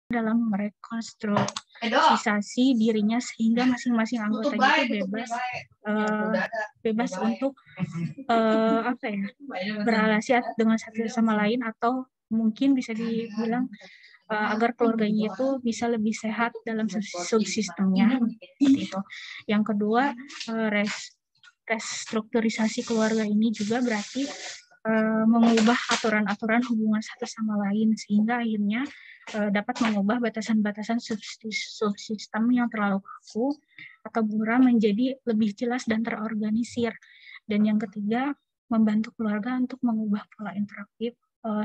dalam merekonstruksi dirinya sehingga masing-masing anggotanya itu bebas untuk berrelasi dengan satu sama lain, atau mungkin bisa dibilang agar keluarganya itu bisa lebih sehat dalam subsistemnya, seperti itu. Yang kedua, restrukturisasi keluarga ini juga berarti mengubah aturan-aturan hubungan satu sama lain, sehingga akhirnya dapat mengubah batasan-batasan subsistem yang terlalu kaku atau buram menjadi lebih jelas dan terorganisir. Dan yang ketiga, membantu keluarga untuk mengubah pola interaktif,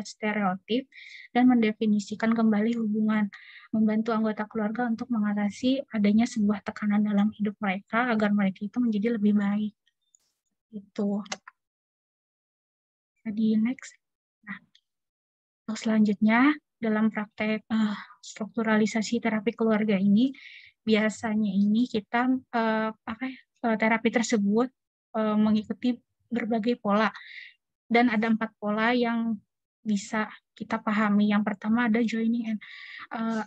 stereotip, dan mendefinisikan kembali hubungan, membantu anggota keluarga untuk mengatasi adanya sebuah tekanan dalam hidup mereka agar mereka itu menjadi lebih baik. Itu. Jadi next. Nah, selanjutnya dalam praktek strukturalisasi terapi keluarga ini, biasanya ini kita terapi tersebut mengikuti berbagai pola, dan ada 4 pola yang bisa kita pahami. Yang pertama ada joining and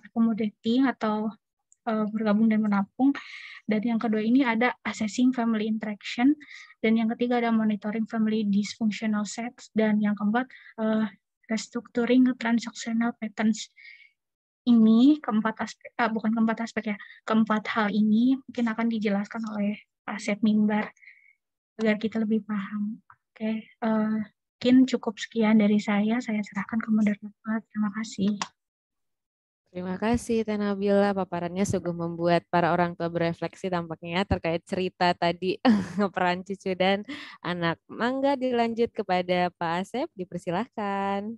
accommodating atau bergabung dan menampung, dan yang kedua ini ada assessing family interaction, dan yang ketiga ada monitoring family dysfunctional sex, dan yang keempat restructuring transactional patterns. Ini keempat hal ini mungkin akan dijelaskan oleh Asep Mimbar agar kita lebih paham. Oke, mungkin cukup sekian dari saya serahkan ke moderator. Terima kasih. Terima kasih Teh Nabila, paparannya sungguh membuat para orang tua berefleksi tampaknya terkait cerita tadi peran cucu dan anak. Mangga dilanjut kepada Pak Asep, dipersilahkan.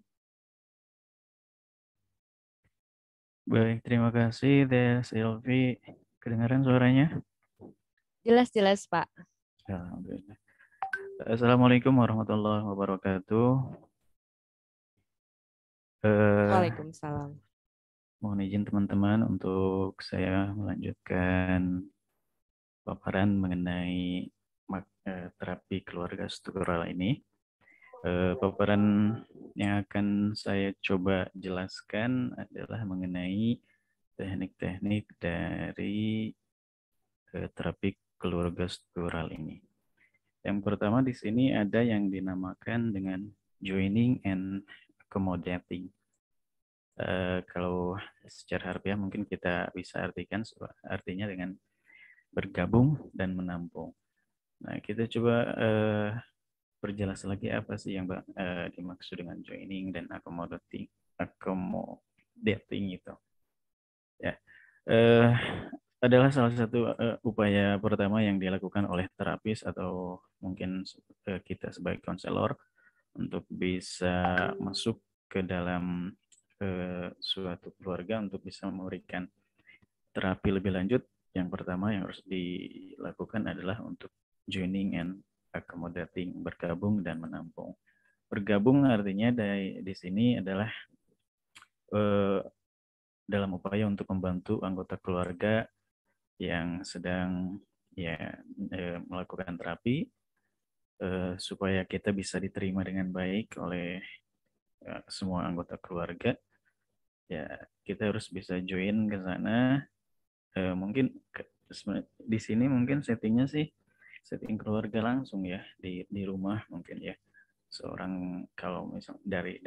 Baik, terima kasih Teh Silvi. Kedengaran suaranya? Jelas-jelas Pak. Alhamdulillah. Assalamualaikum warahmatullahi wabarakatuh. Waalaikumsalam. Mohon izin teman-teman untuk saya melanjutkan paparan mengenai terapi keluarga struktural ini. Paparan yang akan saya coba jelaskan adalah mengenai teknik-teknik dari terapi keluarga struktural ini. Yang pertama di sini ada yang dinamakan dengan joining and accommodating. Kalau secara harfiah mungkin kita bisa artikan artinya dengan bergabung dan menampung. Nah, kita coba perjelas lagi apa sih yang dimaksud dengan joining dan accommodating itu. Ya, adalah salah satu upaya pertama yang dilakukan oleh terapis atau mungkin kita sebagai konselor untuk bisa masuk ke dalam suatu keluarga untuk bisa memberikan terapi lebih lanjut. Yang pertama yang harus dilakukan adalah untuk joining and accommodating, bergabung dan menampung. Bergabung artinya di sini adalah dalam upaya untuk membantu anggota keluarga yang sedang melakukan terapi supaya kita bisa diterima dengan baik oleh semua anggota keluarga. Ya, kita harus bisa join ke sana. Mungkin di sini mungkin settingnya sih setting keluarga langsung ya di rumah mungkin ya. Seorang kalau misal dari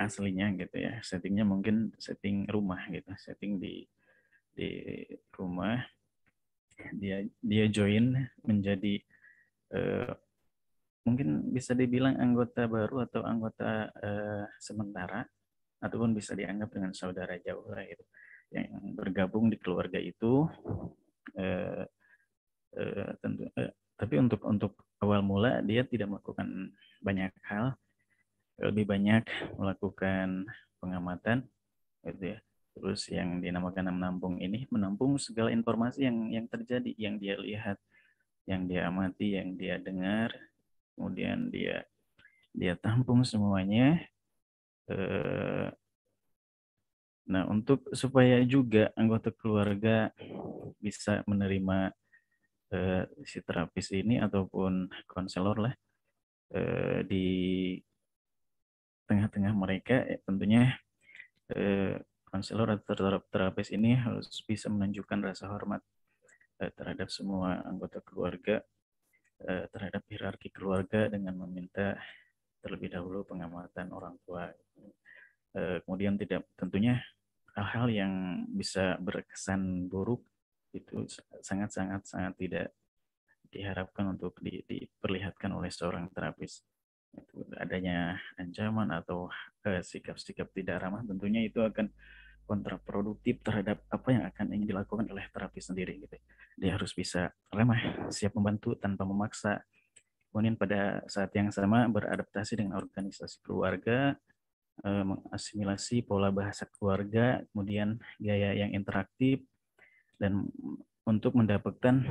aslinya gitu ya, settingnya mungkin setting rumah gitu, setting di rumah, dia join menjadi mungkin bisa dibilang anggota baru atau anggota sementara, ataupun bisa dianggap dengan saudara jauh lah gitu, yang bergabung di keluarga itu. Tapi untuk awal mula dia tidak melakukan banyak hal, lebih banyak melakukan pengamatan gitu ya. Terus yang dinamakan menampung ini menampung segala informasi yang terjadi, yang dia lihat, yang dia amati, yang dia dengar, kemudian dia tampung semuanya. Nah, untuk supaya juga anggota keluarga bisa menerima si terapis ini ataupun konselor lah di tengah-tengah mereka, tentunya konselor atau terapis ini harus bisa menunjukkan rasa hormat terhadap semua anggota keluarga, terhadap hierarki keluarga dengan meminta terlebih dahulu pengamatan orang tua. Kemudian tentunya hal-hal yang bisa berkesan buruk itu sangat tidak diharapkan untuk diperlihatkan oleh seorang terapis. Itu adanya ancaman atau sikap-sikap tidak ramah tentunya itu akan kontraproduktif terhadap apa yang akan ingin dilakukan oleh terapis sendiri gitu. Dia harus bisa ramah, siap membantu tanpa memaksa. Kemudian pada saat yang sama beradaptasi dengan organisasi keluarga, mengasimilasi pola bahasa keluarga, kemudian gaya yang interaktif, dan untuk mendapatkan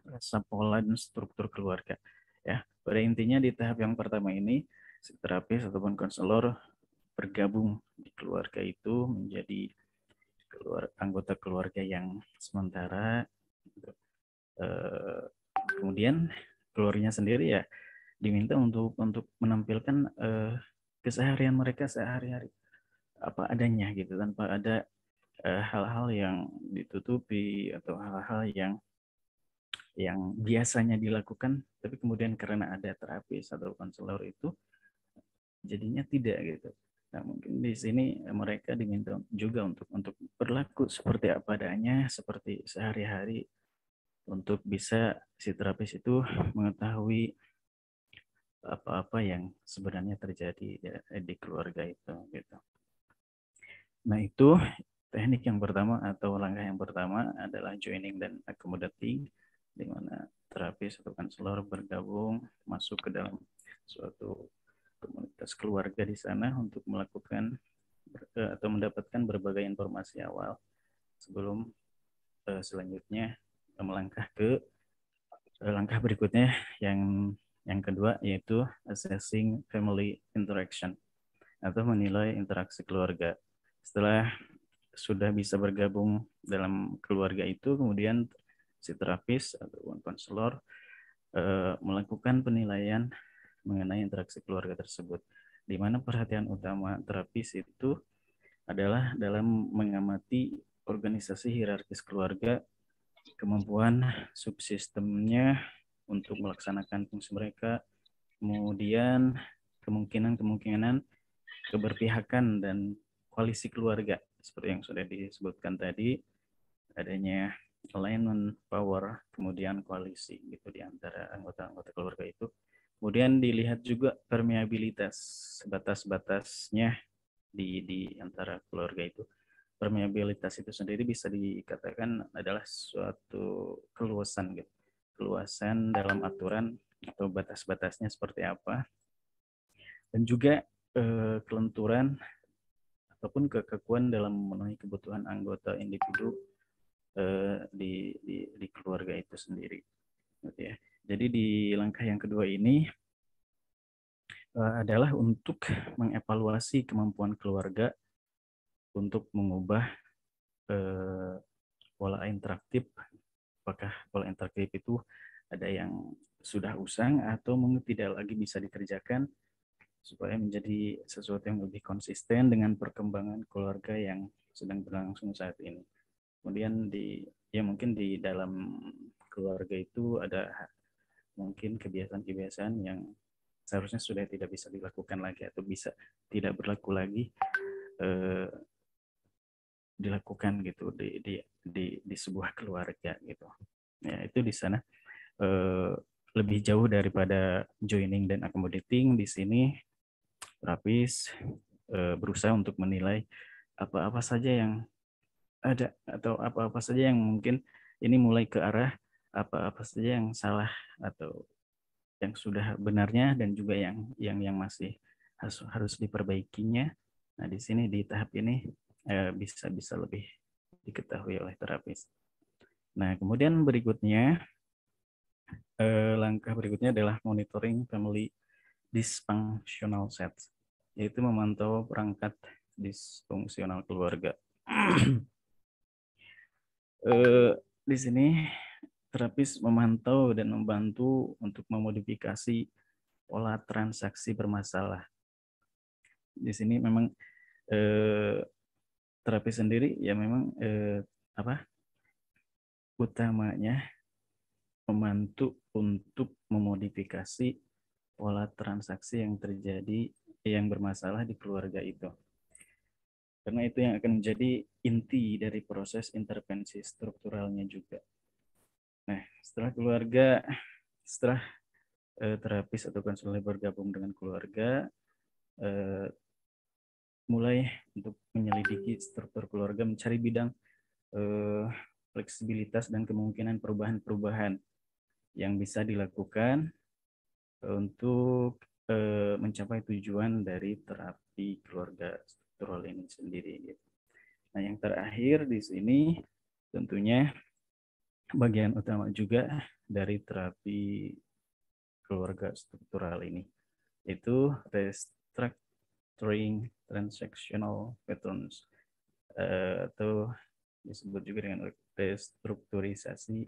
rasa pola dan struktur keluarga. Ya, pada intinya di tahap yang pertama ini, si terapis ataupun konselor bergabung di keluarga itu menjadi anggota keluarga yang sementara. Kemudian keluarganya sendiri ya diminta untuk menampilkan keseharian mereka sehari-hari apa adanya gitu, tanpa ada hal-hal yang ditutupi atau hal-hal yang biasanya dilakukan tapi kemudian karena ada terapis atau konselor itu jadinya tidak gitu. Nah, mungkin di sini mereka diminta juga untuk berlaku seperti apa adanya, seperti sehari-hari, untuk bisa si terapis itu mengetahui apa-apa yang sebenarnya terjadi di keluarga itu gitu. Nah, itu teknik yang pertama atau langkah yang pertama adalah joining dan accommodating, di mana terapis atau konselor bergabung masuk ke dalam suatu komunitas keluarga di sana untuk melakukan atau mendapatkan berbagai informasi awal sebelum selanjutnya melangkah ke langkah berikutnya yang kedua, yaitu assessing family interaction atau menilai interaksi keluarga. Setelah sudah bisa bergabung dalam keluarga itu, kemudian si terapis atau konselor melakukan penilaian mengenai interaksi keluarga tersebut, di mana perhatian utama terapis itu adalah dalam mengamati organisasi hierarkis keluarga, kemampuan subsistemnya untuk melaksanakan fungsi mereka, kemudian kemungkinan keberpihakan dan koalisi keluarga seperti yang sudah disebutkan tadi, adanya alignment power, kemudian koalisi gitu di antara anggota-anggota keluarga itu. Kemudian dilihat juga permeabilitas, batas-batasnya di antara keluarga itu. Permeabilitas itu sendiri bisa dikatakan adalah suatu keluasan gitu. Keluasan dalam aturan atau batas-batasnya seperti apa. Dan juga kelenturan ataupun kekekuan dalam memenuhi kebutuhan anggota individu di keluarga itu sendiri. Gitu ya. Jadi di langkah yang kedua ini adalah untuk mengevaluasi kemampuan keluarga untuk mengubah pola interaktif. Apakah pola interaktif itu ada yang sudah usang atau mungkin tidak lagi bisa dikerjakan supaya menjadi sesuatu yang lebih konsisten dengan perkembangan keluarga yang sedang berlangsung saat ini. Kemudian mungkin di dalam keluarga itu ada mungkin kebiasaan-kebiasaan yang seharusnya sudah tidak bisa dilakukan lagi atau bisa tidak berlaku lagi dilakukan gitu di sebuah keluarga gitu. Ya, itu di sana lebih jauh daripada joining dan accommodating. Di sini terapis berusaha untuk menilai apa-apa saja yang ada atau apa-apa saja yang mungkin ini mulai ke arah apa-apa saja yang salah atau yang sudah benarnya dan juga yang masih harus diperbaikinya. Nah, di sini di tahap ini bisa lebih diketahui oleh terapis. Nah, kemudian berikutnya langkah berikutnya adalah monitoring family dysfunctional sets, yaitu memantau perangkat disfungsional keluarga. Di sini terapis memantau dan membantu untuk memodifikasi pola transaksi bermasalah. Di sini memang terapi sendiri ya memang utamanya membantu untuk memodifikasi pola transaksi yang terjadi yang bermasalah di keluarga itu. Karena itu yang akan menjadi inti dari proses intervensi strukturalnya juga. Nah, setelah terapis atau konselor bergabung dengan keluarga, mulai untuk menyelidiki struktur keluarga, mencari bidang fleksibilitas dan kemungkinan perubahan-perubahan yang bisa dilakukan untuk mencapai tujuan dari terapi keluarga struktural ini sendiri. Nah, yang terakhir di sini tentunya bagian utama juga dari terapi keluarga struktural ini, yaitu restructuring transactional patterns, atau disebut juga dengan restrukturisasi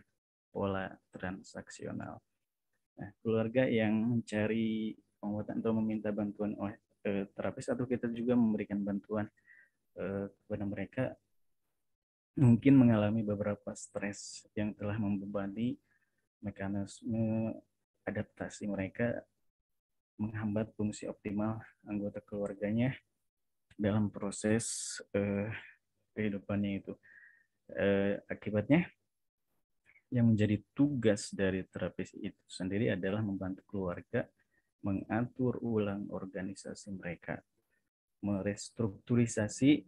pola transaksional. Nah, keluarga yang mencari penguatan atau meminta bantuan oleh terapis, atau kita juga memberikan bantuan kepada mereka, mungkin mengalami beberapa stres yang telah membebani mekanisme adaptasi mereka, menghambat fungsi optimal anggota keluarganya dalam proses kehidupannya itu. Akibatnya, yang menjadi tugas dari terapis itu sendiri adalah membantu keluarga mengatur ulang organisasi mereka, merestrukturisasi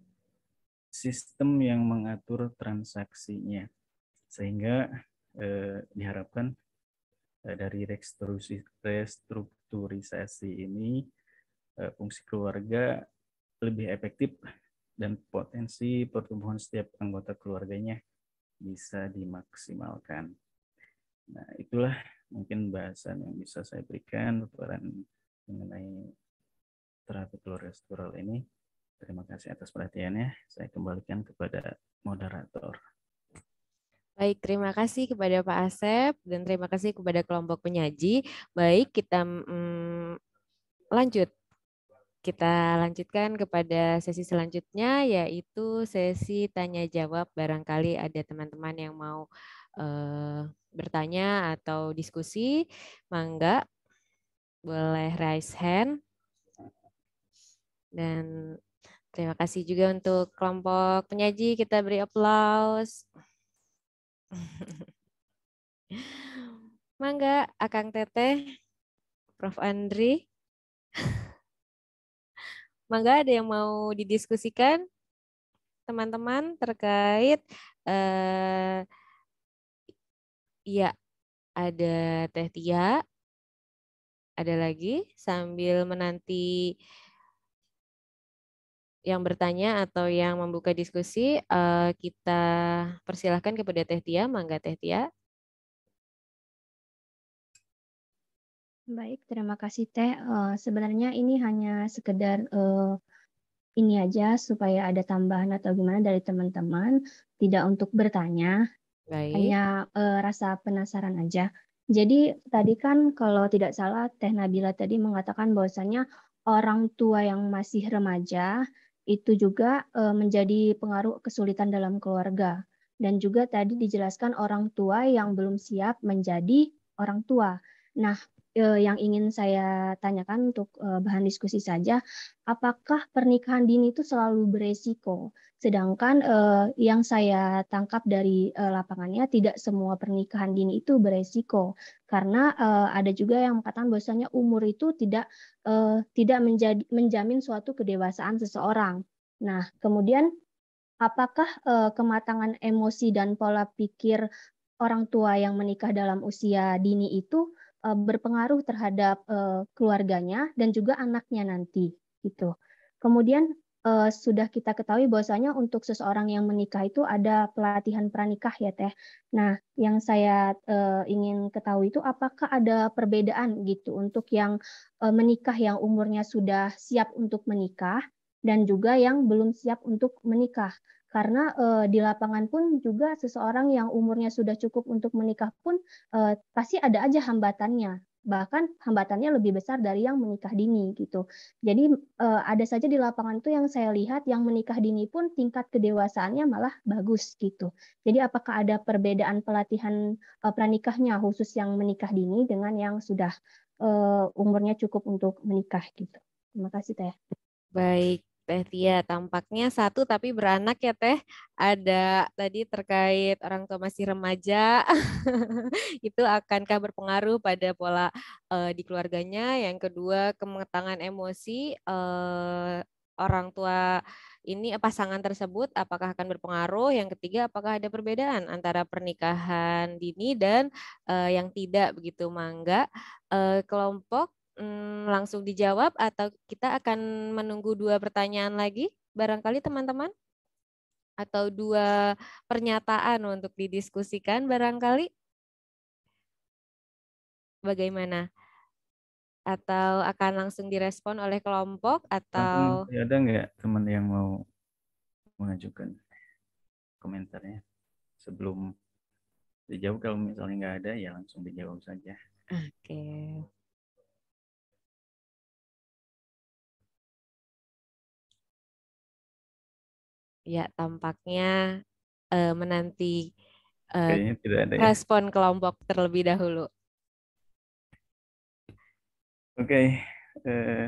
sistem yang mengatur transaksinya, sehingga diharapkan dari restrukturisasi ini fungsi keluarga lebih efektif dan potensi pertumbuhan setiap anggota keluarganya bisa dimaksimalkan. Nah, itulah mungkin bahasan yang bisa saya berikan mengenai terapi keluarga struktural ini. Terima kasih atas perhatiannya. Saya kembalikan kepada moderator. Baik, terima kasih kepada Pak Asep dan terima kasih kepada kelompok penyaji. Baik, kita lanjut. Kita lanjutkan kepada sesi selanjutnya, yaitu sesi tanya jawab. Barangkali ada teman-teman yang mau bertanya atau diskusi, mangga boleh raise hand. Dan terima kasih juga untuk kelompok penyaji, kita beri aplaus. Mangga, Akang Teteh, Prof. Andri. Mangga, ada yang mau didiskusikan teman-teman terkait ya, ada Teh Tia, ada lagi sambil menanti yang bertanya atau yang membuka diskusi, kita persilahkan kepada Teh Tia. Mangga Teh Tia. Baik, terima kasih Teh. Sebenarnya ini hanya sekedar ini aja supaya ada tambahan atau gimana dari teman-teman, tidak untuk bertanya. Baik. Hanya rasa penasaran aja. Jadi tadi kan kalau tidak salah Teh Nabila tadi mengatakan bahwasanya orang tua yang masih remaja itu juga menjadi pengaruh kesulitan dalam keluarga. Dan juga tadi dijelaskan orang tua yang belum siap menjadi orang tua. Nah, yang ingin saya tanyakan untuk bahan diskusi saja, apakah pernikahan dini itu selalu beresiko? Sedangkan yang saya tangkap dari lapangannya tidak semua pernikahan dini itu beresiko, karena ada juga yang mengatakan bahwasanya umur itu tidak menjamin suatu kedewasaan seseorang. Nah, kemudian apakah kematangan emosi dan pola pikir orang tua yang menikah dalam usia dini itu berpengaruh terhadap keluarganya dan juga anaknya nanti gitu. Kemudian sudah kita ketahui bahwasanya untuk seseorang yang menikah itu ada pelatihan pranikah ya Teh. Nah, yang saya ingin ketahui itu apakah ada perbedaan gitu untuk yang menikah yang umurnya sudah siap untuk menikah dan juga yang belum siap untuk menikah. Karena di lapangan pun juga seseorang yang umurnya sudah cukup untuk menikah pun pasti ada aja hambatannya. bahkan hambatannya lebih besar dari yang menikah dini gitu. Jadi ada saja di lapangan tuh yang saya lihat yang menikah dini pun tingkat kedewasaannya malah bagus gitu. Jadi apakah ada perbedaan pelatihan pranikahnya khusus yang menikah dini dengan yang sudah umurnya cukup untuk menikah gitu. Terima kasih Teh. Baik, Teh Tia, tampaknya satu tapi beranak ya Teh. Ada tadi terkait orang tua masih remaja, itu akankah berpengaruh pada pola di keluarganya? Yang kedua, kematangan emosi orang tua ini pasangan tersebut apakah akan berpengaruh? Yang ketiga, apakah ada perbedaan antara pernikahan dini dan yang tidak begitu, Mangga? Kelompok langsung dijawab atau kita akan menunggu 2 pertanyaan lagi barangkali teman-teman? Atau 2 pernyataan untuk didiskusikan barangkali? Bagaimana? Atau akan langsung direspon oleh kelompok atau Ada nggak teman yang mau mengajukan komentarnya sebelum dijawab? Kalau misalnya nggak ada, ya langsung dijawab saja. Oke. Ya, tampaknya menanti Kayaknya tidak ada ya. respon kelompok terlebih dahulu. Oke,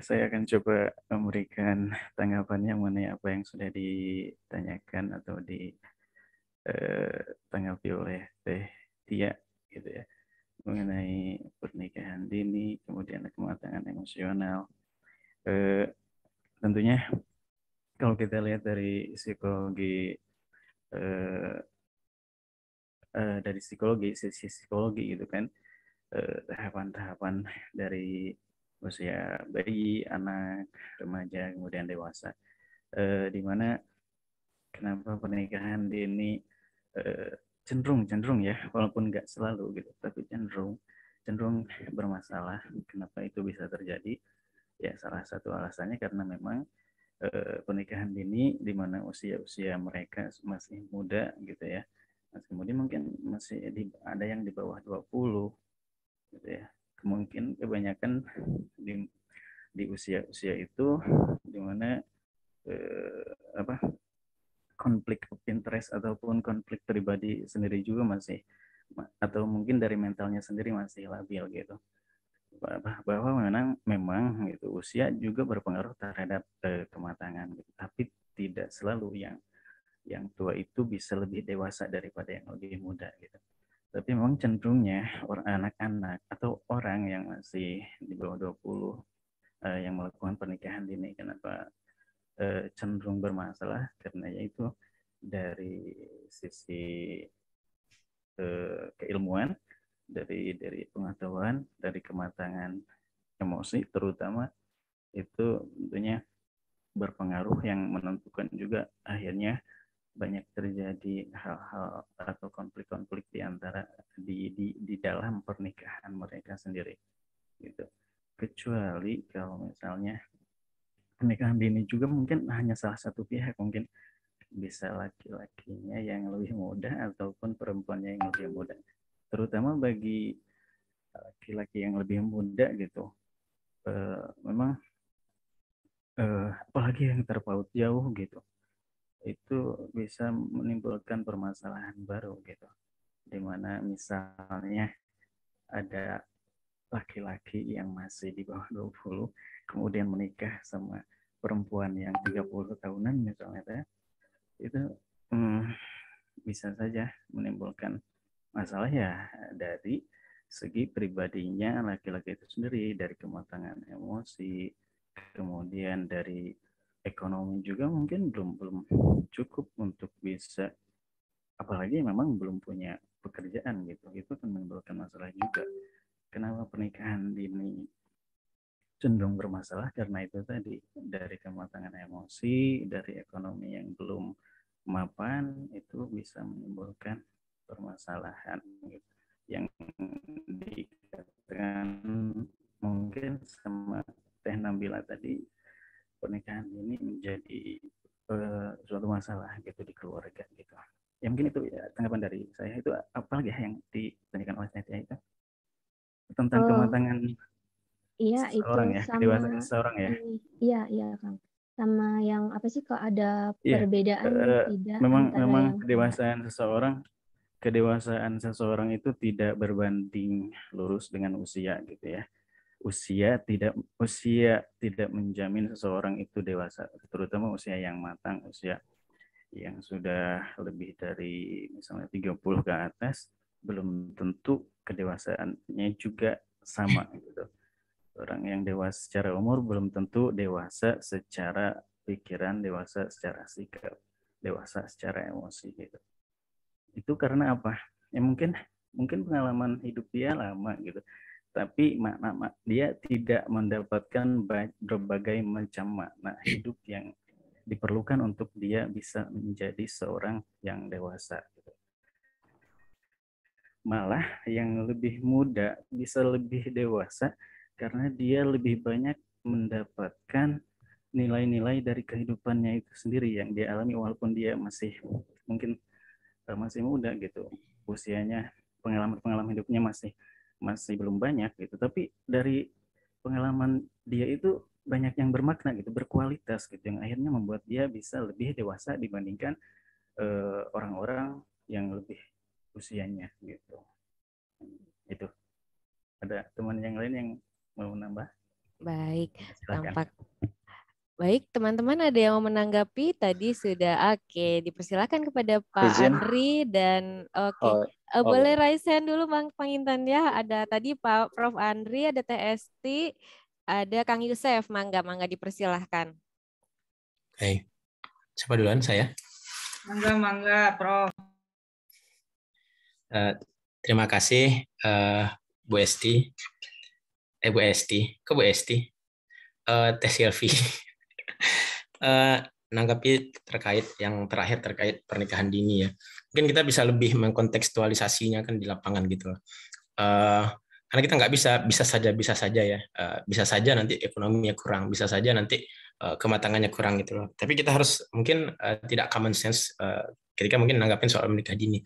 saya akan coba memberikan tanggapannya mengenai apa yang sudah ditanyakan atau ditanggapi oleh Teh Tia gitu ya, mengenai pernikahan dini, kemudian kematangan emosional. Tentunya kalau kita lihat dari psikologi sisi psikologi gitu kan, tahapan-tahapan dari usia bayi, anak, remaja, kemudian dewasa, di mana kenapa pernikahan dini cenderung ya, walaupun nggak selalu gitu, tapi cenderung bermasalah. Kenapa itu bisa terjadi? Ya salah satu alasannya karena memang pernikahan dini di mana usia mereka masih muda gitu ya. Kemudian mungkin masih ada yang di bawah 20 gitu ya. Mungkin kebanyakan di usia-usia itu di mana apa konflik of interest ataupun konflik pribadi sendiri juga masih, atau mungkin dari mentalnya sendiri masih labil gitu, bahwa memang gitu usia juga berpengaruh terhadap kematangan gitu. Tapi tidak selalu yang tua itu bisa lebih dewasa daripada yang lebih muda gitu. Tapi memang cenderungnya anak-anak atau orang yang masih di bawah 20 yang melakukan pernikahan dini, kenapa cenderung bermasalah? Karena yaitu dari sisi keilmuan, dari pengetahuan, dari kematangan emosi terutama, itu tentunya berpengaruh yang menentukan juga akhirnya banyak terjadi hal-hal atau konflik-konflik di antara di dalam pernikahan mereka sendiri gitu. Kecuali kalau misalnya pernikahan dini juga mungkin hanya salah satu pihak, mungkin bisa laki-lakinya yang lebih muda ataupun perempuannya yang lebih muda. Terutama bagi laki-laki yang lebih muda gitu, memang apalagi yang terpaut jauh gitu, itu bisa menimbulkan permasalahan baru gitu, dimana misalnya ada laki-laki yang masih di bawah 20 kemudian menikah sama perempuan yang 30 tahunan misalnya, itu bisa saja menimbulkan masalah ya dari segi pribadinya laki-laki itu sendiri, dari kematangan emosi, kemudian dari ekonomi juga mungkin belum cukup untuk bisa, apalagi memang belum punya pekerjaan gitu, itu kan menimbulkan masalah juga. Kenapa pernikahan dini cenderung bermasalah? Karena itu tadi, dari kematangan emosi, dari ekonomi yang belum mapan, itu bisa menimbulkan permasalahan gitu. Yang dikatakan mungkin sama Teh Nabila tadi, pernikahan ini menjadi suatu masalah gitu di keluarga gitu. Ya mungkin itu ya tanggapan dari saya. Itu apalagi yang ditanyakan oleh saya itu. tentang kematangan Iya, itu seseorang ya, kedewasaan sama seseorang ya. ini. Iya, Kang. Sama yang apa sih, kok ada Iya, perbedaan tidak memang antara yang kedewasaan seseorang itu tidak berbanding lurus dengan usia gitu ya. Usia tidak menjamin seseorang itu dewasa, terutama usia yang matang, usia yang sudah lebih dari misalnya 30 ke atas, belum tentu kedewasaannya juga sama gitu. Orang yang dewasa secara umur belum tentu dewasa secara pikiran, dewasa secara sikap, dewasa secara emosi gitu. Itu karena apa? Ya mungkin pengalaman hidup dia lama gitu. Tapi dia tidak mendapatkan berbagai macam makna hidup yang diperlukan untuk dia bisa menjadi seorang yang dewasa. Malah yang lebih muda bisa lebih dewasa karena dia lebih banyak mendapatkan nilai-nilai dari kehidupannya itu sendiri yang dia alami walaupun dia masih mungkin masih muda gitu, usianya, pengalaman hidupnya masih belum banyak gitu, tapi dari pengalaman dia itu banyak yang bermakna gitu, berkualitas gitu, yang akhirnya membuat dia bisa lebih dewasa dibandingkan orang-orang yang lebih usianya gitu. Itu ada teman yang lain yang mau nambah? Baik, Silakan. Baik, teman-teman ada yang mau menanggapi? Tadi sudah oke. Dipersilakan kepada Pak Izin. Andri dan oke. Boleh raise hand dulu Bang Pangintan ya. Ada tadi Pak Prof Andri, ada TST, ada Kang Yusef. Mangga dipersilahkan. Oke. Siapa duluan, saya? Mangga, Prof. Terima kasih Bu Esti. Bu Esti. Kok Bu Esti? Teh Silvi. Menanggapi terkait yang terakhir terkait pernikahan dini ya. Mungkin kita bisa lebih mengkontekstualisasinya kan di lapangan gitu. Karena kita nggak bisa saja ya. Bisa saja nanti ekonominya kurang, bisa saja nanti kematangannya kurang gitu loh. Tapi kita harus mungkin tidak common sense ketika mungkin nanggapin soal menikah dini.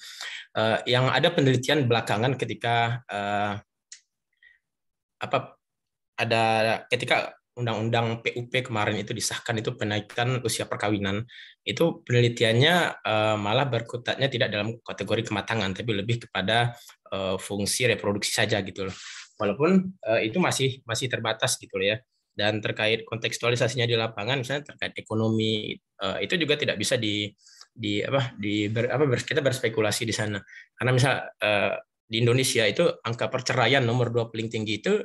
Yang ada penelitian belakangan ketika ketika Undang-Undang PUP kemarin itu disahkan, itu penaikan usia perkawinan, itu penelitiannya malah berkutatnya tidak dalam kategori kematangan, tapi lebih kepada fungsi reproduksi saja gitu loh. Walaupun itu masih terbatas gitu loh ya. Dan terkait kontekstualisasinya di lapangan, misalnya terkait ekonomi, itu juga tidak bisa kita berspekulasi di sana. Karena misal di Indonesia itu angka perceraian nomor 2 paling tinggi itu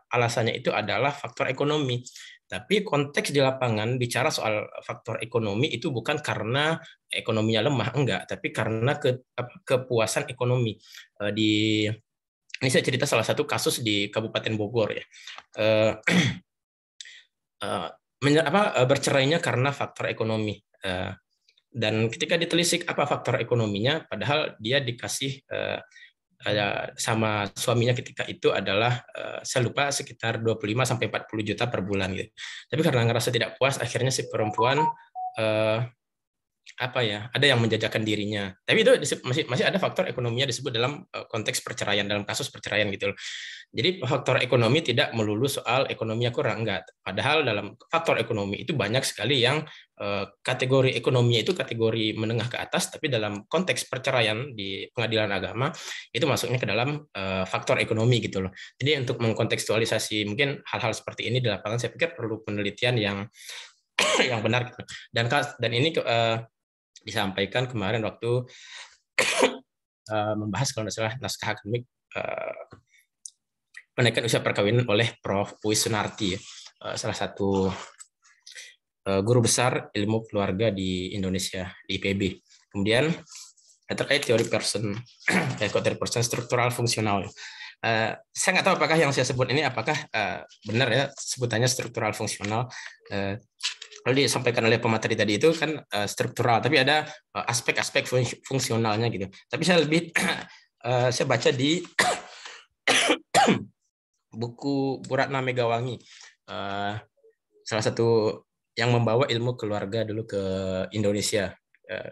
alasannya itu adalah faktor ekonomi. Tapi konteks di lapangan bicara soal faktor ekonomi itu bukan karena ekonominya lemah, enggak, tapi karena kepuasan ekonomi. Ini saya cerita salah satu kasus di Kabupaten Bogor ya. Bercerainya karena faktor ekonomi. Dan ketika ditelisik apa faktor ekonominya, padahal dia dikasih sama suaminya ketika itu adalah saya lupa sekitar 25-40 juta per bulan gitu. Tapi karena ngerasa tidak puas, akhirnya si perempuan ada yang menjajakan dirinya. Tapi itu masih ada faktor ekonominya disebut dalam konteks perceraian, dalam kasus perceraian gitu loh. Jadi faktor ekonomi tidak melulu soal ekonominya kurang, enggak. Padahal dalam faktor ekonomi itu banyak sekali yang kategori ekonominya itu kategori menengah ke atas, tapi dalam konteks perceraian di pengadilan agama itu masuknya ke dalam faktor ekonomi gitu loh. Jadi untuk mengkontekstualisasi mungkin hal-hal seperti ini di lapangan, saya pikir perlu penelitian yang benar gitu. Dan ini disampaikan kemarin waktu membahas kalau tidak salah naskah akademik penaikan usia perkawinan oleh Prof. Uwais Sunarti, salah satu guru besar ilmu keluarga di Indonesia, di IPB. Kemudian terkait teori person struktural fungsional. Saya nggak tahu apakah yang saya sebut ini apakah benar ya sebutannya struktural fungsional. Kalau disampaikan oleh pemateri tadi itu kan struktural, tapi ada aspek-aspek fungsionalnya gitu. Tapi saya lebih saya baca di buku Bu Ratna Megawangi, salah satu yang membawa ilmu keluarga dulu ke Indonesia,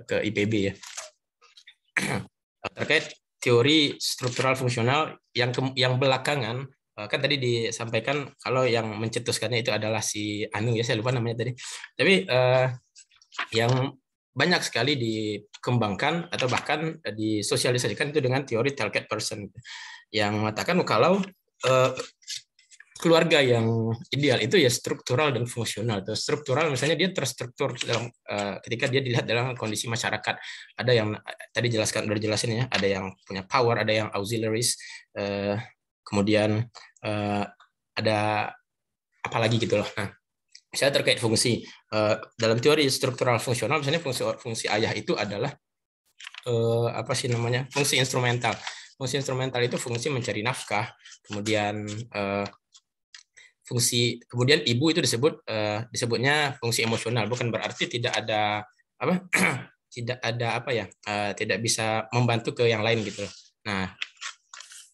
ke IPB ya. Terkait teori struktural fungsional yang belakangan kan tadi disampaikan kalau yang mencetuskannya itu adalah si Anu ya, saya lupa namanya tadi. Tapi yang banyak sekali dikembangkan atau bahkan disosialisasikan itu dengan teori target person yang mengatakan kalau keluarga yang ideal itu ya struktural dan fungsional. Struktural misalnya dia terstruktur dalam ketika dia dilihat dalam kondisi masyarakat. Ada yang tadi udah dijelasin ya, ada yang punya power, ada yang auxiliaries, kemudian ada apa lagi gitu loh. Nah, misalnya terkait fungsi dalam teori struktural fungsional, misalnya fungsi ayah itu adalah apa sih namanya, fungsi instrumental. Fungsi instrumental itu fungsi mencari nafkah, kemudian kemudian ibu itu disebutnya fungsi emosional, bukan berarti tidak ada apa tidak ada apa ya tidak bisa membantu ke yang lain gitu. Nah,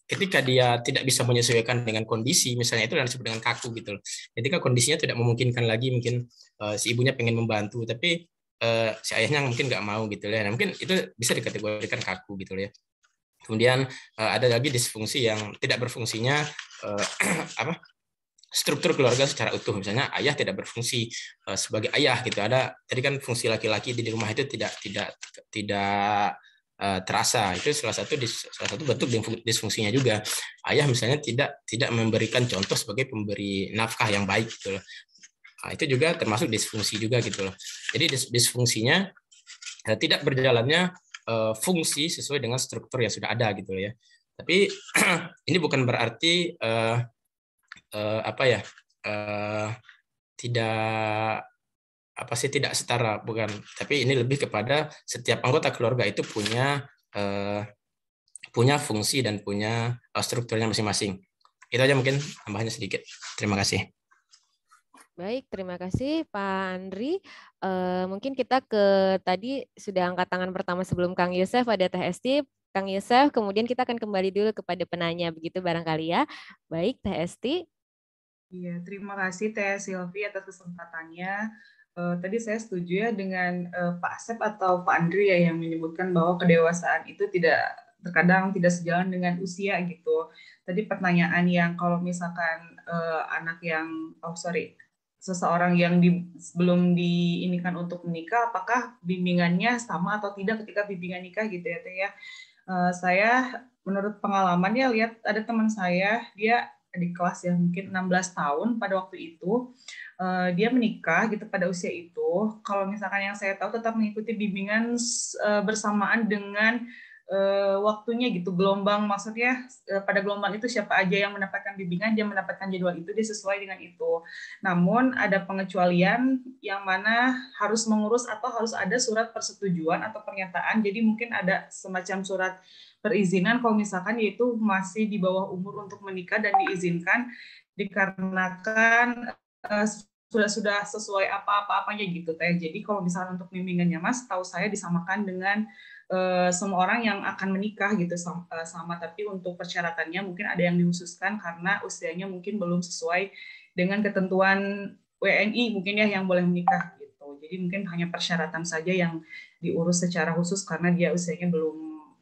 ketika dia tidak bisa menyesuaikan dengan kondisi, misalnya itu disebut dengan kaku gitu loh. Ketika kondisinya tidak memungkinkan lagi, mungkin si ibunya pengen membantu, tapi si ayahnya mungkin nggak mau gitu ya. Nah, mungkin itu bisa dikategorikan kaku gitu ya. Kemudian ada lagi disfungsi yang tidak berfungsinya apa struktur keluarga secara utuh, misalnya ayah tidak berfungsi sebagai ayah gitu. Ada tadi kan fungsi laki-laki di rumah itu tidak terasa. Itu salah satu bentuk disfungsinya juga. Ayah misalnya tidak memberikan contoh sebagai pemberi nafkah yang baik gitu loh. Nah, itu juga termasuk disfungsi juga gitu loh. Jadi disfungsinya tidak berjalannya fungsi sesuai dengan struktur yang sudah ada gitu ya. Tapi ini bukan berarti apa ya tidak setara, bukan, tapi ini lebih kepada setiap anggota keluarga itu punya fungsi dan punya strukturnya masing-masing. Itu aja mungkin tambahannya sedikit. Terima kasih. Baik, terima kasih Pak Andri. Mungkin kita ke tadi sudah angkat tangan pertama sebelum Kang Yosef, ada Teh Esti, Kang Yosef, kemudian kita akan kembali dulu kepada penanya, begitu barangkali ya. Baik, Teh Esti. Iya, terima kasih Teh Silvi atas kesempatannya. Tadi saya setuju ya dengan Pak Asep atau Pak Andri ya yang menyebutkan bahwa kedewasaan itu terkadang tidak sejalan dengan usia gitu. Tadi pertanyaan yang kalau misalkan anak yang seseorang yang belum diinikan untuk menikah, apakah bimbingannya sama atau tidak ketika bimbingan nikah gitu ya Teh ya. Saya menurut pengalamannya lihat ada teman saya, dia di kelas ya mungkin 16 tahun pada waktu itu dia menikah gitu pada usia itu. Kalau misalkan yang saya tahu tetap mengikuti bimbingan bersamaan dengan waktunya gitu, gelombang, maksudnya pada gelombang itu siapa aja yang mendapatkan bimbingan, dia mendapatkan jadwal itu, dia sesuai dengan itu. Namun ada pengecualian yang mana harus mengurus atau harus ada surat persetujuan atau pernyataan, jadi mungkin ada semacam surat perizinan kalau misalkan yaitu masih di bawah umur untuk menikah dan diizinkan dikarenakan sudah sesuai apa-apanya gitu Teh. Jadi kalau misalnya untuk bimbingannya Mas, tahu saya disamakan dengan semua orang yang akan menikah gitu sama, tapi untuk persyaratannya mungkin ada yang dikhususkan karena usianya mungkin belum sesuai dengan ketentuan WNI mungkin ya yang boleh menikah gitu. Jadi mungkin hanya persyaratan saja yang diurus secara khusus karena dia usianya belum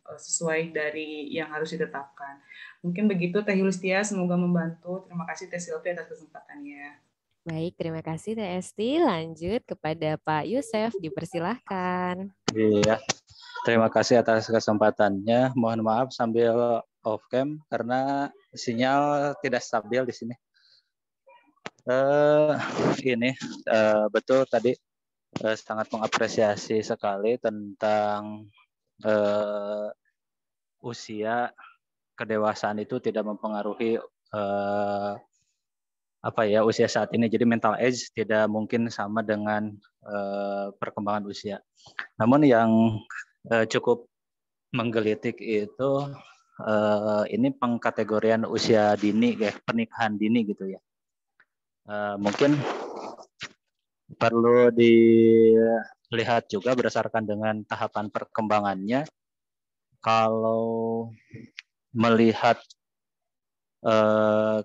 sesuai dari yang harus ditetapkan. Mungkin begitu Teh Yulistia, semoga membantu. Terima kasih Teh Silvi atas kesempatannya. Baik, terima kasih Teh Esti. Lanjut kepada Pak Yosef, dipersilahkan. Iya, terima kasih atas kesempatannya. Mohon maaf sambil off cam karena sinyal tidak stabil di sini. Betul tadi sangat mengapresiasi sekali tentang usia, kedewasaan itu tidak mempengaruhi usia saat ini. Jadi mental age tidak mungkin sama dengan perkembangan usia. Namun yang cukup menggelitik itu ini pengkategorian usia dini, pernikahan dini gitu ya. Mungkin perlu dilihat juga berdasarkan dengan tahapan perkembangannya. Kalau melihat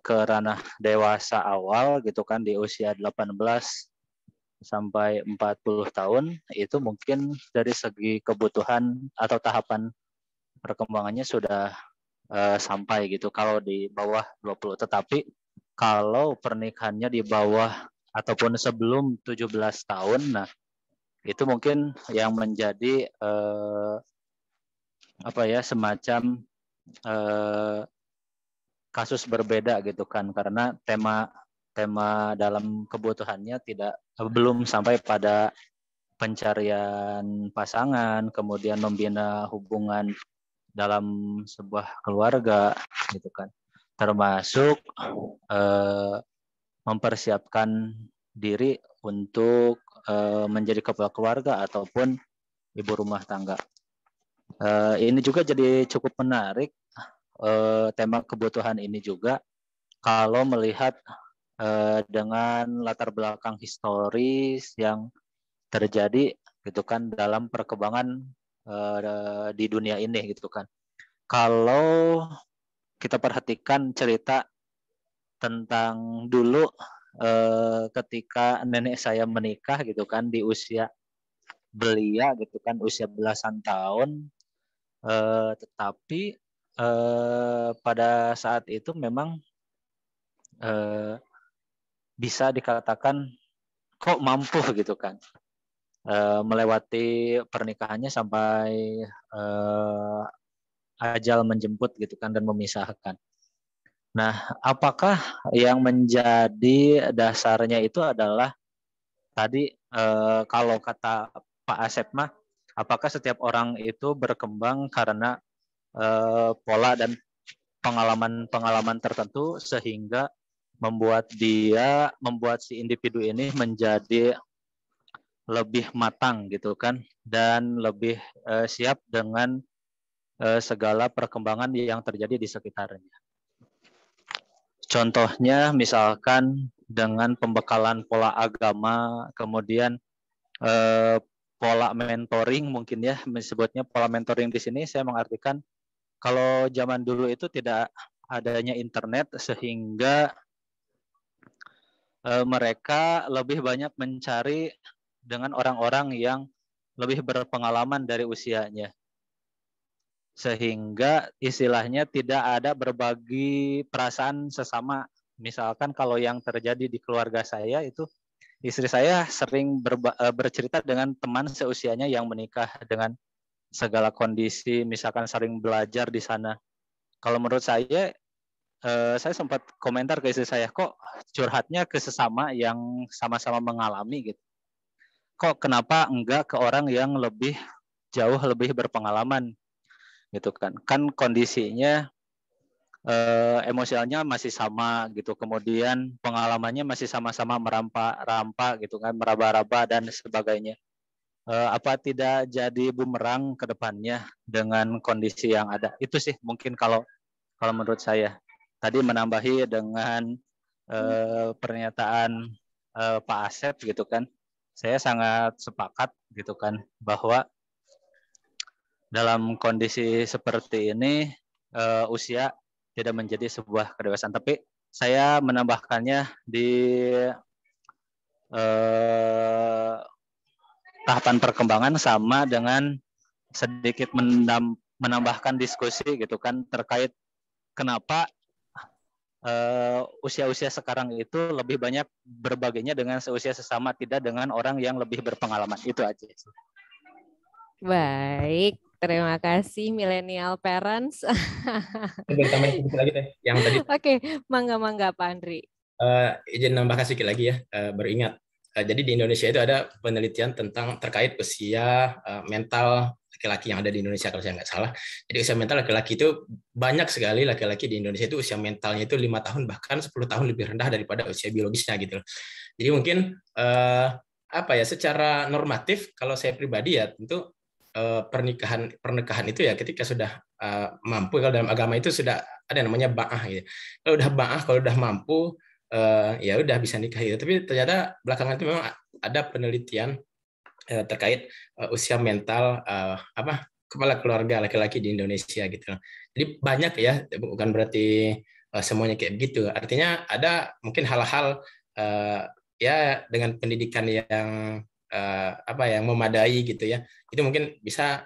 ke ranah dewasa awal gitu kan di usia 18 sampai 40 tahun itu mungkin dari segi kebutuhan atau tahapan perkembangannya sudah sampai gitu kalau di bawah 20. Tetapi kalau pernikahannya di bawah ataupun sebelum 17 tahun, nah itu mungkin yang menjadi semacam kasus berbeda gitu kan, karena tema dalam kebutuhannya belum sampai pada pencarian pasangan, kemudian membina hubungan dalam sebuah keluarga gitu kan, termasuk mempersiapkan diri untuk menjadi kepala keluarga ataupun ibu rumah tangga. Ini juga jadi cukup menarik tema kebutuhan ini juga kalau melihat dengan latar belakang historis yang terjadi gitu kan dalam perkembangan di dunia ini gitu kan. Kalau kita perhatikan cerita tentang dulu ketika nenek saya menikah gitu kan di usia belia gitu kan, usia belasan tahun, tetapi pada saat itu memang bisa dikatakan kok mampu gitu kan, melewati pernikahannya sampai ajal menjemput gitu kan dan memisahkan. Nah, apakah yang menjadi dasarnya itu adalah tadi kalau kata Pak Asep mah, apakah setiap orang itu berkembang karena pola dan pengalaman-pengalaman tertentu sehingga membuat si individu ini menjadi lebih matang gitu kan, dan lebih siap dengan segala perkembangan yang terjadi di sekitarnya. Contohnya misalkan dengan pembekalan pola agama, kemudian pola mentoring mungkin ya, disebutnya pola mentoring di sini saya mengartikan kalau zaman dulu itu tidak adanya internet sehingga mereka lebih banyak mencari dengan orang-orang yang lebih berpengalaman dari usianya. Sehingga istilahnya tidak ada berbagi perasaan sesama. Misalkan kalau yang terjadi di keluarga saya itu, istri saya sering bercerita dengan teman seusianya yang menikah dengan segala kondisi, misalkan sering belajar di sana. Kalau menurut saya sempat komentar ke istri saya, kok curhatnya ke sesama yang sama-sama mengalami gitu. Kok kenapa enggak ke orang yang jauh lebih berpengalaman gitu kan. Kan kondisinya emosionalnya masih sama gitu. Kemudian pengalamannya masih sama-sama merampa-rampa gitu kan, meraba-raba dan sebagainya. Apa tidak jadi bumerang ke depannya dengan kondisi yang ada? Itu sih mungkin kalau menurut saya. Tadi menambahi dengan pernyataan Pak Asep gitu kan, saya sangat sepakat gitu kan bahwa dalam kondisi seperti ini usia tidak menjadi sebuah kedewasaan. Tapi saya menambahkannya di tahapan perkembangan sama dengan sedikit menambahkan diskusi gitu kan terkait kenapa usia-usia sekarang itu lebih banyak berbaginya dengan seusia sesama, tidak dengan orang yang lebih berpengalaman. Itu aja. Baik, terima kasih millennial parents. Tambahin sedikit lagi deh, yang tadi. Oke, mangga Pak Andri. Izin nambahkan sedikit lagi ya, beringat. Jadi di Indonesia itu ada penelitian terkait usia mental laki-laki yang ada di Indonesia kalau saya nggak salah. Jadi usia mental laki-laki itu banyak sekali laki-laki di Indonesia itu usia mentalnya itu 5 tahun bahkan 10 tahun lebih rendah daripada usia biologisnya gitu. Jadi mungkin secara normatif kalau saya pribadi ya tentu pernikahan itu ya ketika sudah mampu, kalau dalam agama itu sudah ada namanya ba'ah gitu. Kalau udah ba'ah, kalau udah mampu ya udah bisa nikah gitu. Tapi ternyata belakangan itu memang ada penelitian terkait usia mental kepala keluarga laki-laki di Indonesia gitu. Jadi banyak ya, bukan berarti semuanya kayak begitu. Artinya ada mungkin hal-hal ya dengan pendidikan yang yang memadai gitu ya. Itu mungkin bisa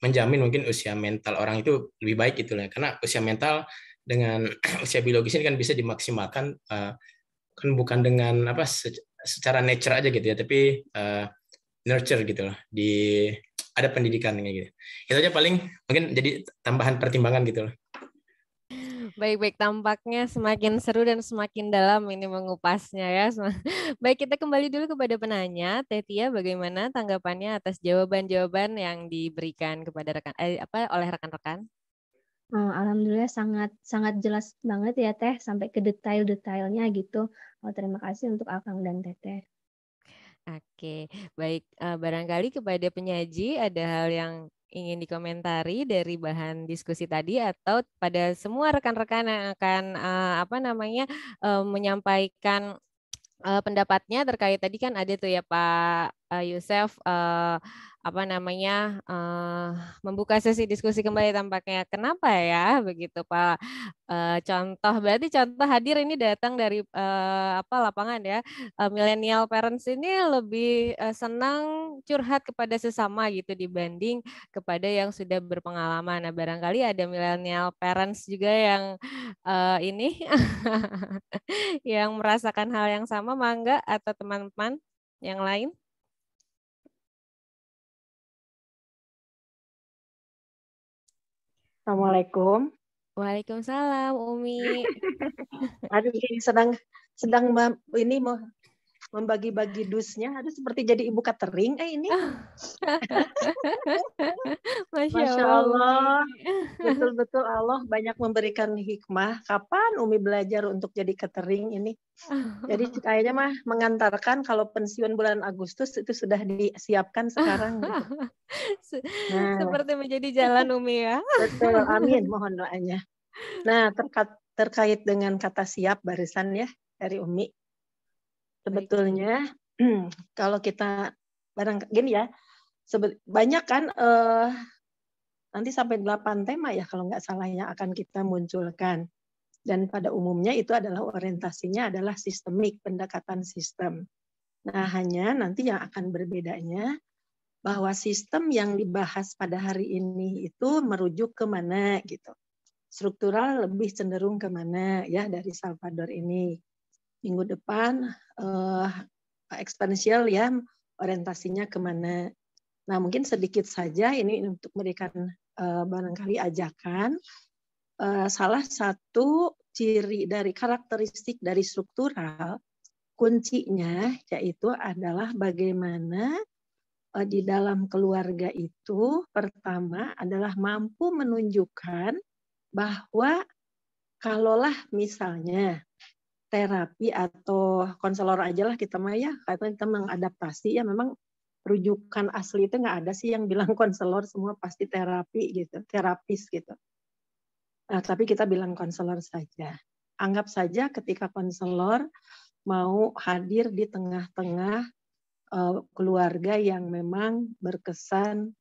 menjamin mungkin usia mental orang itu lebih baik gitu lah. Karena usia mental dengan usia biologis ini kan bisa dimaksimalkan kan bukan dengan apa secara nature aja gitu ya, tapi nurture gitu loh, ada pendidikan kayak gitu. Itu aja paling mungkin jadi tambahan pertimbangan gitu loh. Baik-baik, tampaknya semakin seru dan semakin dalam ini mengupasnya ya. Baik, kita kembali dulu kepada penanya. Teh Tia, bagaimana tanggapannya atas jawaban-jawaban yang diberikan kepada oleh rekan-rekan? Alhamdulillah sangat jelas banget ya Teh, sampai ke detail-detailnya gitu. Terima kasih untuk Akang dan Teteh. Oke, baik. Barangkali kepada penyaji ada hal yang ingin dikomentari dari bahan diskusi tadi atau pada semua rekan-rekan yang akan menyampaikan pendapatnya terkait tadi kan ada tuh ya Pak Yusef membuka sesi diskusi kembali tampaknya. Kenapa ya begitu Pak? Berarti contoh hadir ini datang dari lapangan ya. Millennial parents ini lebih senang curhat kepada sesama gitu dibanding kepada yang sudah berpengalaman. Nah, barangkali ada millennial parents juga yang ini yang merasakan hal yang sama, Mangga atau teman-teman yang lain? Assalamualaikum. Waalaikumsalam, Umi. Aduh, ini sedang ini mau membagi-bagi dusnya. Aduh, seperti jadi ibu catering ini. Masya Allah. Betul-betul Allah banyak memberikan hikmah. Kapan Umi belajar untuk jadi catering ini? Jadi kayaknya mah mengantarkan kalau pensiun bulan Agustus itu sudah disiapkan sekarang. Gitu. Nah, seperti menjadi jalan Umi ya. Betul, amin. Mohon doanya. Nah, terkait dengan kata siap barisan ya dari Umi. Sebetulnya kalau kita gini ya, banyak kan nanti sampai 8 tema ya kalau nggak salah yang akan kita munculkan. Dan pada umumnya itu adalah orientasinya adalah sistemik, pendekatan sistem. Nah, hanya nanti yang akan berbedanya bahwa sistem yang dibahas pada hari ini itu merujuk ke mana gitu. Struktural lebih cenderung ke mana ya dari Salvador ini. Minggu depan eksponensial ya orientasinya kemana. Nah mungkin sedikit saja ini untuk memberikan barangkali ajakan. Salah satu ciri dari karakteristik dari struktural kuncinya yaitu adalah bagaimana di dalam keluarga itu pertama adalah mampu menunjukkan bahwa kalaulah misalnya terapi atau konselor aja lah kita mah ya, karena kita mengadaptasi ya memang rujukan asli itu nggak ada sih yang bilang konselor, semua pasti terapi gitu, terapis gitu. Nah, tapi kita bilang konselor saja. Anggap saja ketika konselor mau hadir di tengah-tengah keluarga yang memang berkesan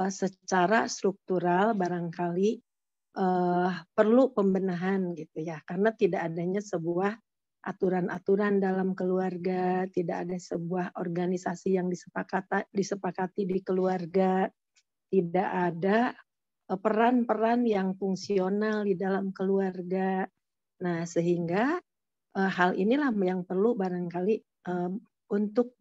secara struktural barangkali perlu pembenahan gitu ya, karena tidak adanya sebuah aturan-aturan dalam keluarga, tidak ada sebuah organisasi yang disepakati di keluarga, tidak ada peran-peran yang fungsional di dalam keluarga. Nah, sehingga hal inilah yang perlu barangkali untuk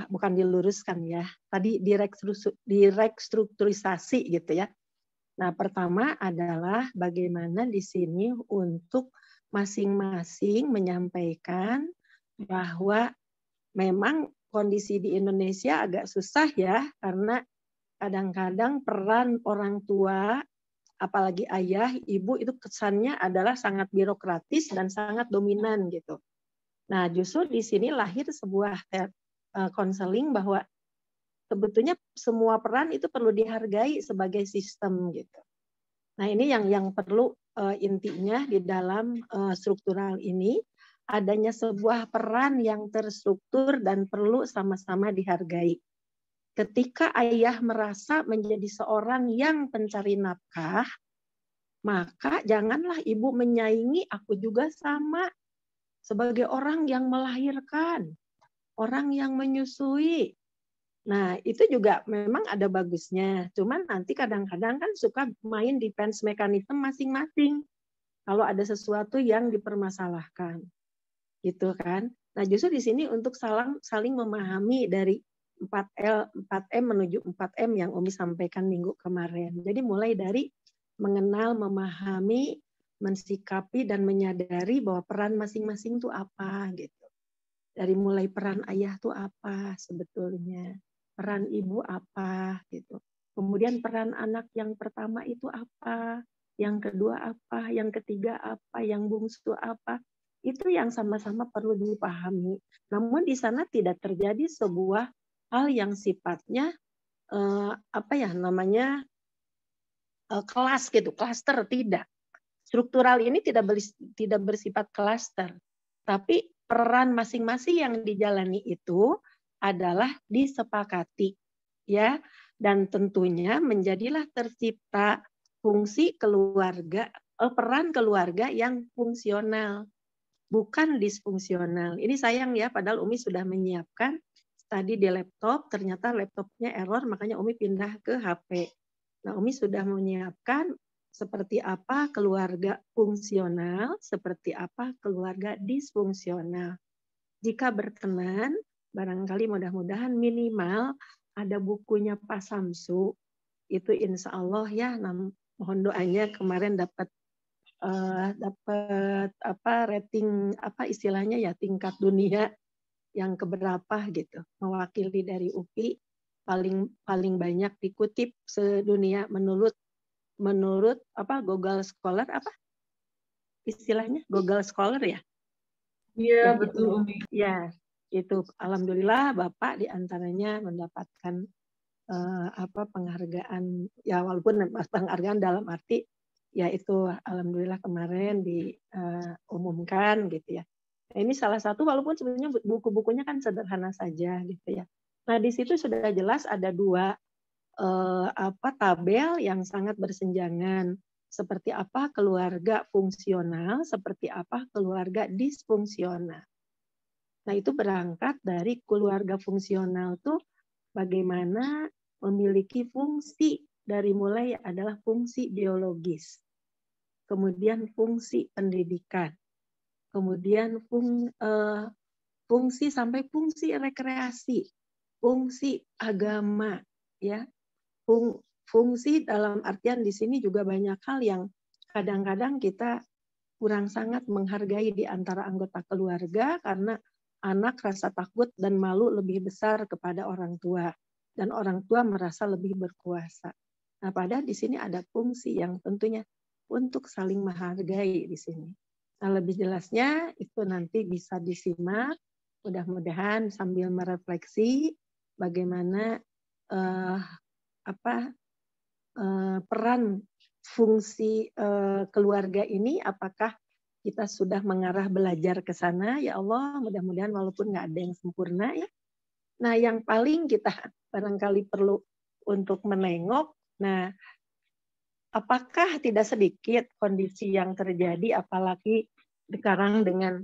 bukan diluruskan ya, tadi direkstrukturisasi gitu ya. Nah, pertama adalah bagaimana di sini untuk masing-masing menyampaikan bahwa memang kondisi di Indonesia agak susah ya, karena kadang-kadang peran orang tua, apalagi ayah, ibu itu kesannya adalah sangat birokratis dan sangat dominan gitu. Nah, justru di sini lahir sebuah konseling bahwa sebetulnya semua peran itu perlu dihargai sebagai sistem gitu. Nah, ini yang perlu intinya di dalam struktural ini, adanya sebuah peran yang terstruktur dan perlu sama-sama dihargai. Ketika ayah merasa menjadi seorang yang pencari nafkah, maka janganlah ibu menyaingi, aku juga sama sebagai orang yang melahirkan, orang yang menyusui. Nah, itu juga memang ada bagusnya. Cuman nanti kadang-kadang kan suka main defense mechanism masing-masing. Kalau ada sesuatu yang dipermasalahkan. Gitu kan. Nah, justru di sini untuk saling memahami dari 4L, 4M menuju 4M yang Umi sampaikan minggu kemarin. Jadi mulai dari mengenal, memahami, mensikapi, dan menyadari bahwa peran masing-masing itu apa gitu. Dari mulai peran ayah itu apa sebetulnya, peran ibu apa gitu. Kemudian peran anak yang pertama itu apa, yang kedua apa, yang ketiga apa, yang bungsu apa. Itu yang sama-sama perlu dipahami. Namun di sana tidak terjadi sebuah hal yang sifatnya kelas gitu, klaster tidak. Struktural ini tidak bersifat klaster, tapi peran masing-masing yang dijalani itu adalah disepakati, ya, dan tentunya menjadilah tercipta fungsi keluarga, peran keluarga yang fungsional, bukan disfungsional. Ini sayang ya, padahal Umi sudah menyiapkan tadi di laptop, ternyata laptopnya error, makanya Umi pindah ke HP. Nah, Umi sudah menyiapkan seperti apa keluarga fungsional, seperti apa keluarga disfungsional. Jika berkenan, barangkali mudah-mudahan minimal ada bukunya Pak Samsu, itu insya Allah ya, mohon doanya kemarin dapat rating istilahnya ya tingkat dunia yang keberapa gitu, mewakili dari UPI paling banyak dikutip sedunia menurut Google Scholar istilahnya Google Scholar ya? Iya, betul Umi. Ya, itu alhamdulillah Bapak diantaranya mendapatkan penghargaan ya, walaupun penghargaan dalam arti ya itu alhamdulillah kemarin diumumkan gitu ya. Nah, ini salah satu walaupun sebenarnya buku-bukunya kan sederhana saja gitu ya. Nah, di situ sudah jelas ada dua tabel yang sangat bersenjangan. Seperti apa keluarga fungsional, seperti apa keluarga disfungsional. Nah, itu berangkat dari keluarga fungsional tuh bagaimana memiliki fungsi, dari mulai adalah fungsi biologis, kemudian fungsi pendidikan, kemudian fungsi sampai fungsi rekreasi, fungsi agama, ya, fungsi dalam artian di sini juga banyak hal yang kadang-kadang kita kurang sangat menghargai di antara anggota keluarga karena anak rasa takut dan malu lebih besar kepada orang tua dan orang tua merasa lebih berkuasa. Nah, padahal di sini ada fungsi yang tentunya untuk saling menghargai di sini. Nah, lebih jelasnya itu nanti bisa disimak, mudah-mudahan sambil merefleksi bagaimana peran fungsi keluarga ini, apakah kita sudah mengarah belajar ke sana, ya Allah, mudah-mudahan walaupun nggak ada yang sempurna ya. Nah, yang paling kita barangkali perlu untuk menengok, nah, apakah tidak sedikit kondisi yang terjadi, apalagi sekarang dengan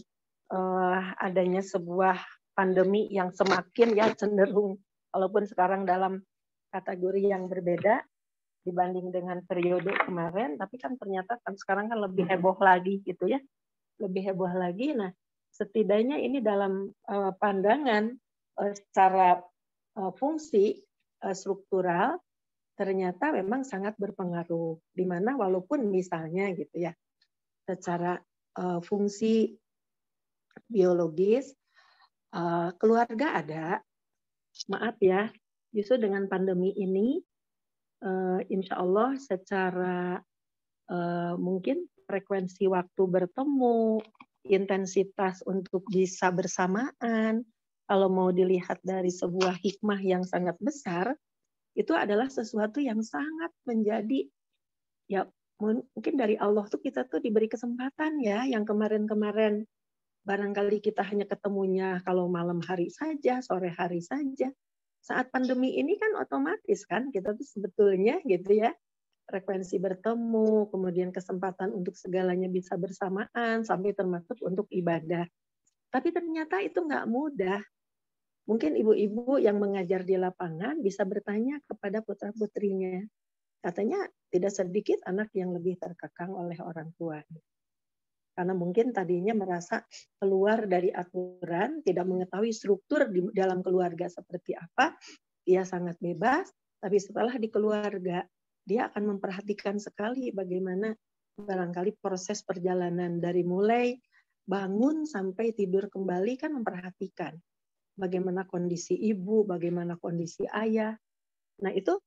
adanya sebuah pandemi yang semakin ya cenderung, walaupun sekarang dalam kategori yang berbeda dibanding dengan periode kemarin, tapi kan ternyata kan sekarang kan lebih heboh lagi gitu ya, lebih heboh lagi. Nah, setidaknya ini dalam pandangan secara fungsi struktural ternyata memang sangat berpengaruh. Di mana walaupun misalnya gitu ya, secara fungsi biologis keluarga ada, maaf ya, justru dengan pandemi ini insya Allah secara mungkin frekuensi waktu bertemu, intensitas untuk bisa bersamaan, kalau mau dilihat dari sebuah hikmah yang sangat besar, itu adalah sesuatu yang sangat menjadi, ya mungkin dari Allah tuh kita tuh diberi kesempatan ya, yang kemarin-kemarin barangkali kita hanya ketemunya kalau malam hari saja, sore hari saja. Saat pandemi ini kan otomatis kan kita tuh sebetulnya gitu ya, frekuensi bertemu, kemudian kesempatan untuk segalanya bisa bersamaan, sampai termasuk untuk ibadah. Tapi ternyata itu nggak mudah. Mungkin ibu-ibu yang mengajar di lapangan bisa bertanya kepada putra-putrinya. Katanya tidak sedikit anak yang lebih terkekang oleh orang tua. Karena mungkin tadinya merasa keluar dari aturan, tidak mengetahui struktur di dalam keluarga seperti apa, dia sangat bebas, tapi setelah di keluarga, dia akan memperhatikan sekali bagaimana barangkali proses perjalanan dari mulai bangun sampai tidur kembali kan memperhatikan bagaimana kondisi ibu, bagaimana kondisi ayah. Nah itu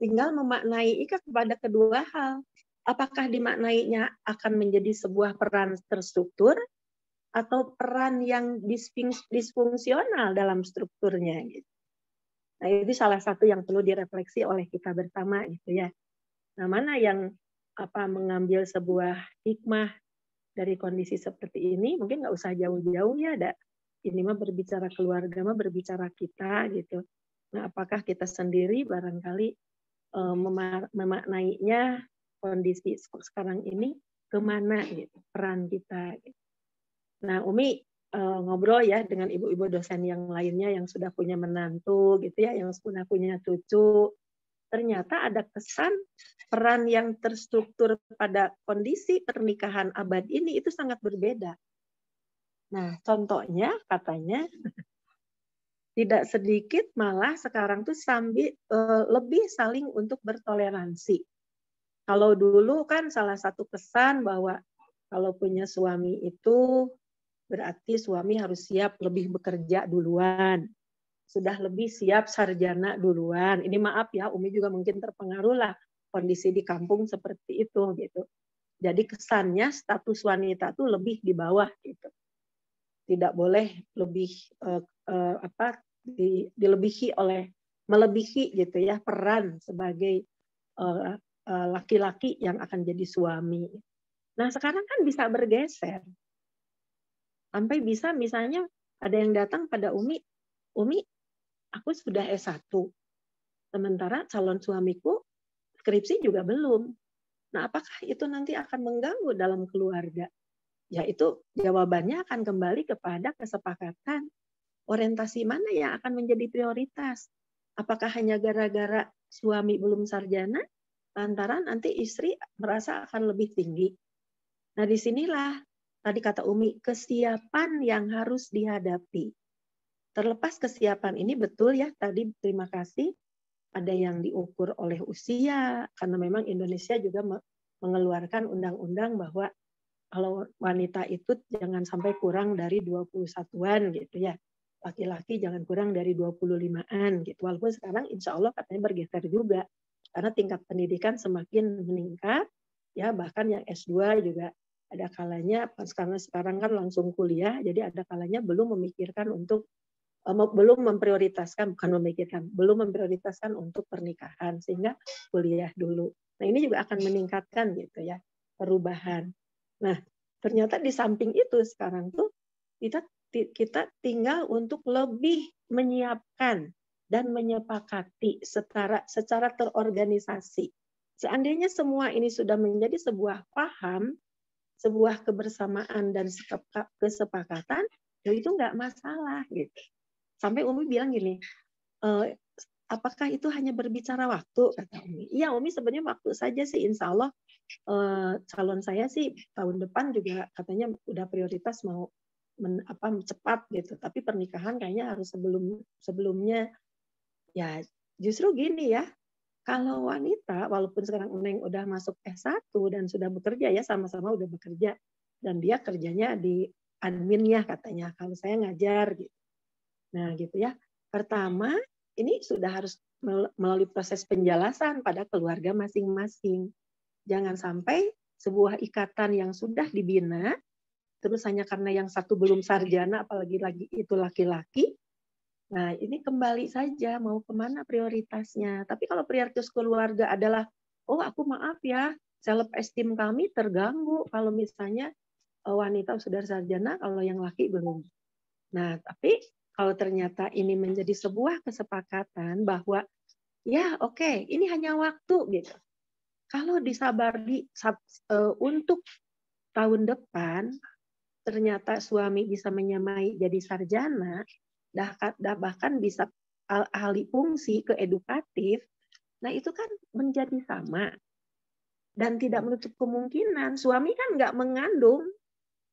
tinggal memaknai kepada kedua hal. Apakah dimaknainya akan menjadi sebuah peran terstruktur atau peran yang disfungsional dalam strukturnya gitu. Nah, itu salah satu yang perlu direfleksi oleh kita bersama gitu ya. Nah, mana yang mengambil sebuah hikmah dari kondisi seperti ini, mungkin nggak usah jauh-jauh ya, ini mah berbicara keluarga mah berbicara kita gitu. Nah, apakah kita sendiri barangkali memaknainya kondisi sekarang ini kemana gitu, peran kita. Gitu. Nah, Umi ngobrol ya dengan ibu-ibu dosen yang lainnya yang sudah punya menantu gitu ya, yang sudah punya cucu. Ternyata ada kesan peran yang terstruktur pada kondisi pernikahan abad ini itu sangat berbeda. Nah, contohnya katanya tidak sedikit malah sekarang tuh lebih saling untuk bertoleransi. Kalau dulu kan salah satu kesan bahwa kalau punya suami itu berarti suami harus siap lebih bekerja duluan. Sudah lebih siap sarjana duluan. Ini maaf ya, Umi juga mungkin terpengaruh lah kondisi di kampung seperti itu gitu. Jadi kesannya status wanita tuh lebih di bawah gitu. Tidak boleh lebih melebihi gitu ya peran sebagai laki-laki yang akan jadi suami. Nah, sekarang kan bisa bergeser. Sampai bisa misalnya ada yang datang pada Umi, aku sudah S1. Sementara calon suamiku skripsi juga belum. Nah, apakah itu nanti akan mengganggu dalam keluarga? Ya, itu jawabannya akan kembali kepada kesepakatan orientasi mana yang akan menjadi prioritas. Apakah hanya gara-gara suami belum sarjana, lantaran nanti istri merasa akan lebih tinggi. Nah, disinilah tadi kata Umi, kesiapan yang harus dihadapi. Terlepas kesiapan ini betul ya, tadi terima kasih, ada yang diukur oleh usia, karena memang Indonesia juga mengeluarkan undang-undang bahwa kalau wanita itu jangan sampai kurang dari 21-an gitu ya. Laki-laki jangan kurang dari 25-an gitu. Walaupun sekarang insya Allah katanya bergeser juga. Karena tingkat pendidikan semakin meningkat, ya bahkan yang S2 juga ada kalanya, sekarang kan langsung kuliah, jadi ada kalanya belum memikirkan untuk, belum memprioritaskan untuk pernikahan, sehingga kuliah dulu. Nah ini juga akan meningkatkan gitu ya, perubahan. Nah ternyata di samping itu sekarang tuh kita tinggal untuk lebih menyiapkan dan menyepakati secara terorganisasi. Seandainya semua ini sudah menjadi sebuah paham, sebuah kebersamaan dan kesepakatan, itu nggak masalah gitu. Sampai Umi bilang gini, apakah itu hanya berbicara waktu? Kata Umi. Iya Umi sebenarnya waktu saja sih, insya Allah calon saya sih tahun depan juga katanya udah prioritas mau cepat gitu, tapi pernikahan kayaknya harus sebelumnya. Ya justru gini ya, kalau wanita walaupun sekarang Neng udah masuk S1 dan sudah bekerja ya, sama-sama udah bekerja, dan dia kerjanya di adminnya katanya, kalau saya ngajar gitu. Nah gitu ya, pertama ini sudah harus melalui proses penjelasan pada keluarga masing-masing. Jangan sampai sebuah ikatan yang sudah dibina terus hanya karena yang satu belum sarjana, apalagi lagi itu laki-laki, nah ini kembali saja mau kemana prioritasnya. Tapi kalau prioritas keluarga adalah, oh aku maaf ya, self esteem kami terganggu kalau misalnya wanita sudah sarjana, kalau yang laki belum. Nah tapi kalau ternyata ini menjadi sebuah kesepakatan bahwa ya oke, ini hanya waktu gitu. Kalau disabari untuk tahun depan, ternyata suami bisa menyamai jadi sarjana, bahkan bisa alih fungsi ke edukatif, nah itu kan menjadi sama. Dan tidak menutup kemungkinan, suami kan nggak mengandung,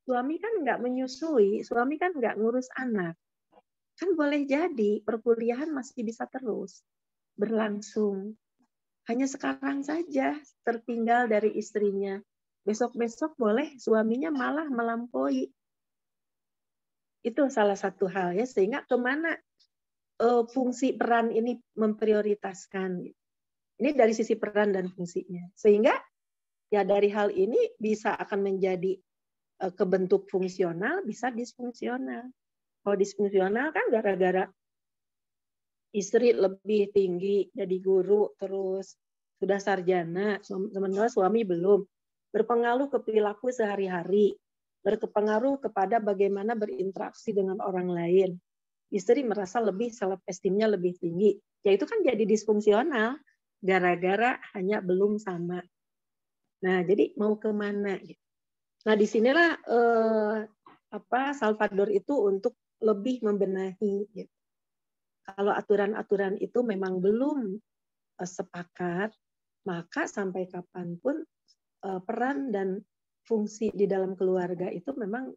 suami kan nggak menyusui, suami kan nggak ngurus anak. Kan boleh jadi perkuliahan masih bisa terus berlangsung. Hanya sekarang saja tertinggal dari istrinya. Besok-besok boleh suaminya malah melampaui. Itu salah satu hal ya, sehingga kemana fungsi peran ini memprioritaskan. Ini dari sisi peran dan fungsinya. Sehingga ya dari hal ini bisa akan menjadi kebentuk fungsional, bisa disfungsional. Kalau disfungsional kan gara-gara istri lebih tinggi jadi guru, terus sudah sarjana, sementara suami belum. Berpengaruh ke perilaku sehari-hari, berpengaruh kepada bagaimana berinteraksi dengan orang lain. Istri merasa lebih self-esteem-nya lebih tinggi. Ya itu kan jadi disfungsional, gara-gara hanya belum sama. Nah, jadi mau kemana? Nah, disinilah Salvador itu untuk lebih membenahi. Gitu. Kalau aturan-aturan itu memang belum sepakat, maka sampai kapanpun peran dan fungsi di dalam keluarga itu memang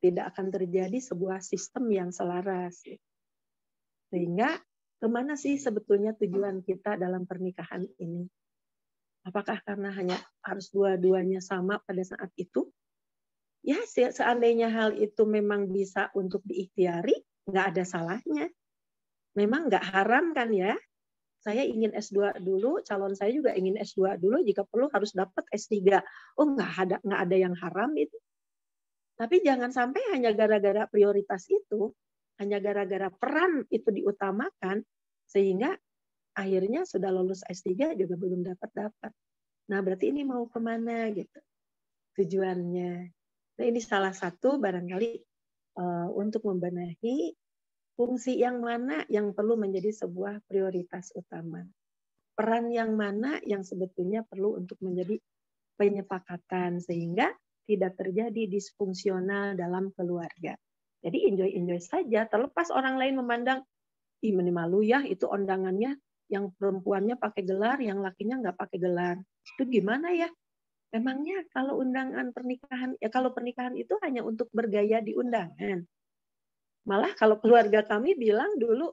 tidak akan terjadi sebuah sistem yang selaras. Sehingga kemana sih sebetulnya tujuan kita dalam pernikahan ini? Apakah karena hanya harus dua-duanya sama pada saat itu? Ya, seandainya hal itu memang bisa untuk diikhtiari, nggak ada salahnya. Memang nggak haram kan ya? Saya ingin S2 dulu, calon saya juga ingin S2 dulu, jika perlu harus dapat S3. Oh, nggak ada yang haram itu. Tapi jangan sampai hanya gara-gara prioritas itu, hanya gara-gara peran itu diutamakan, sehingga akhirnya sudah lulus S3 juga belum dapat. Nah, berarti ini mau kemana gitu tujuannya. Nah, ini salah satu barangkali untuk membenahi fungsi yang mana yang perlu menjadi sebuah prioritas utama. Peran yang mana yang sebetulnya perlu untuk menjadi penyepakatan sehingga tidak terjadi disfungsional dalam keluarga. Jadi enjoy saja, terlepas orang lain memandang, ih malu ya itu undangannya yang perempuannya pakai gelar, yang lakinya nggak pakai gelar. Itu gimana ya? Memangnya kalau undangan pernikahan, ya kalau pernikahan itu hanya untuk bergaya di undangan. Malah kalau keluarga kami bilang dulu,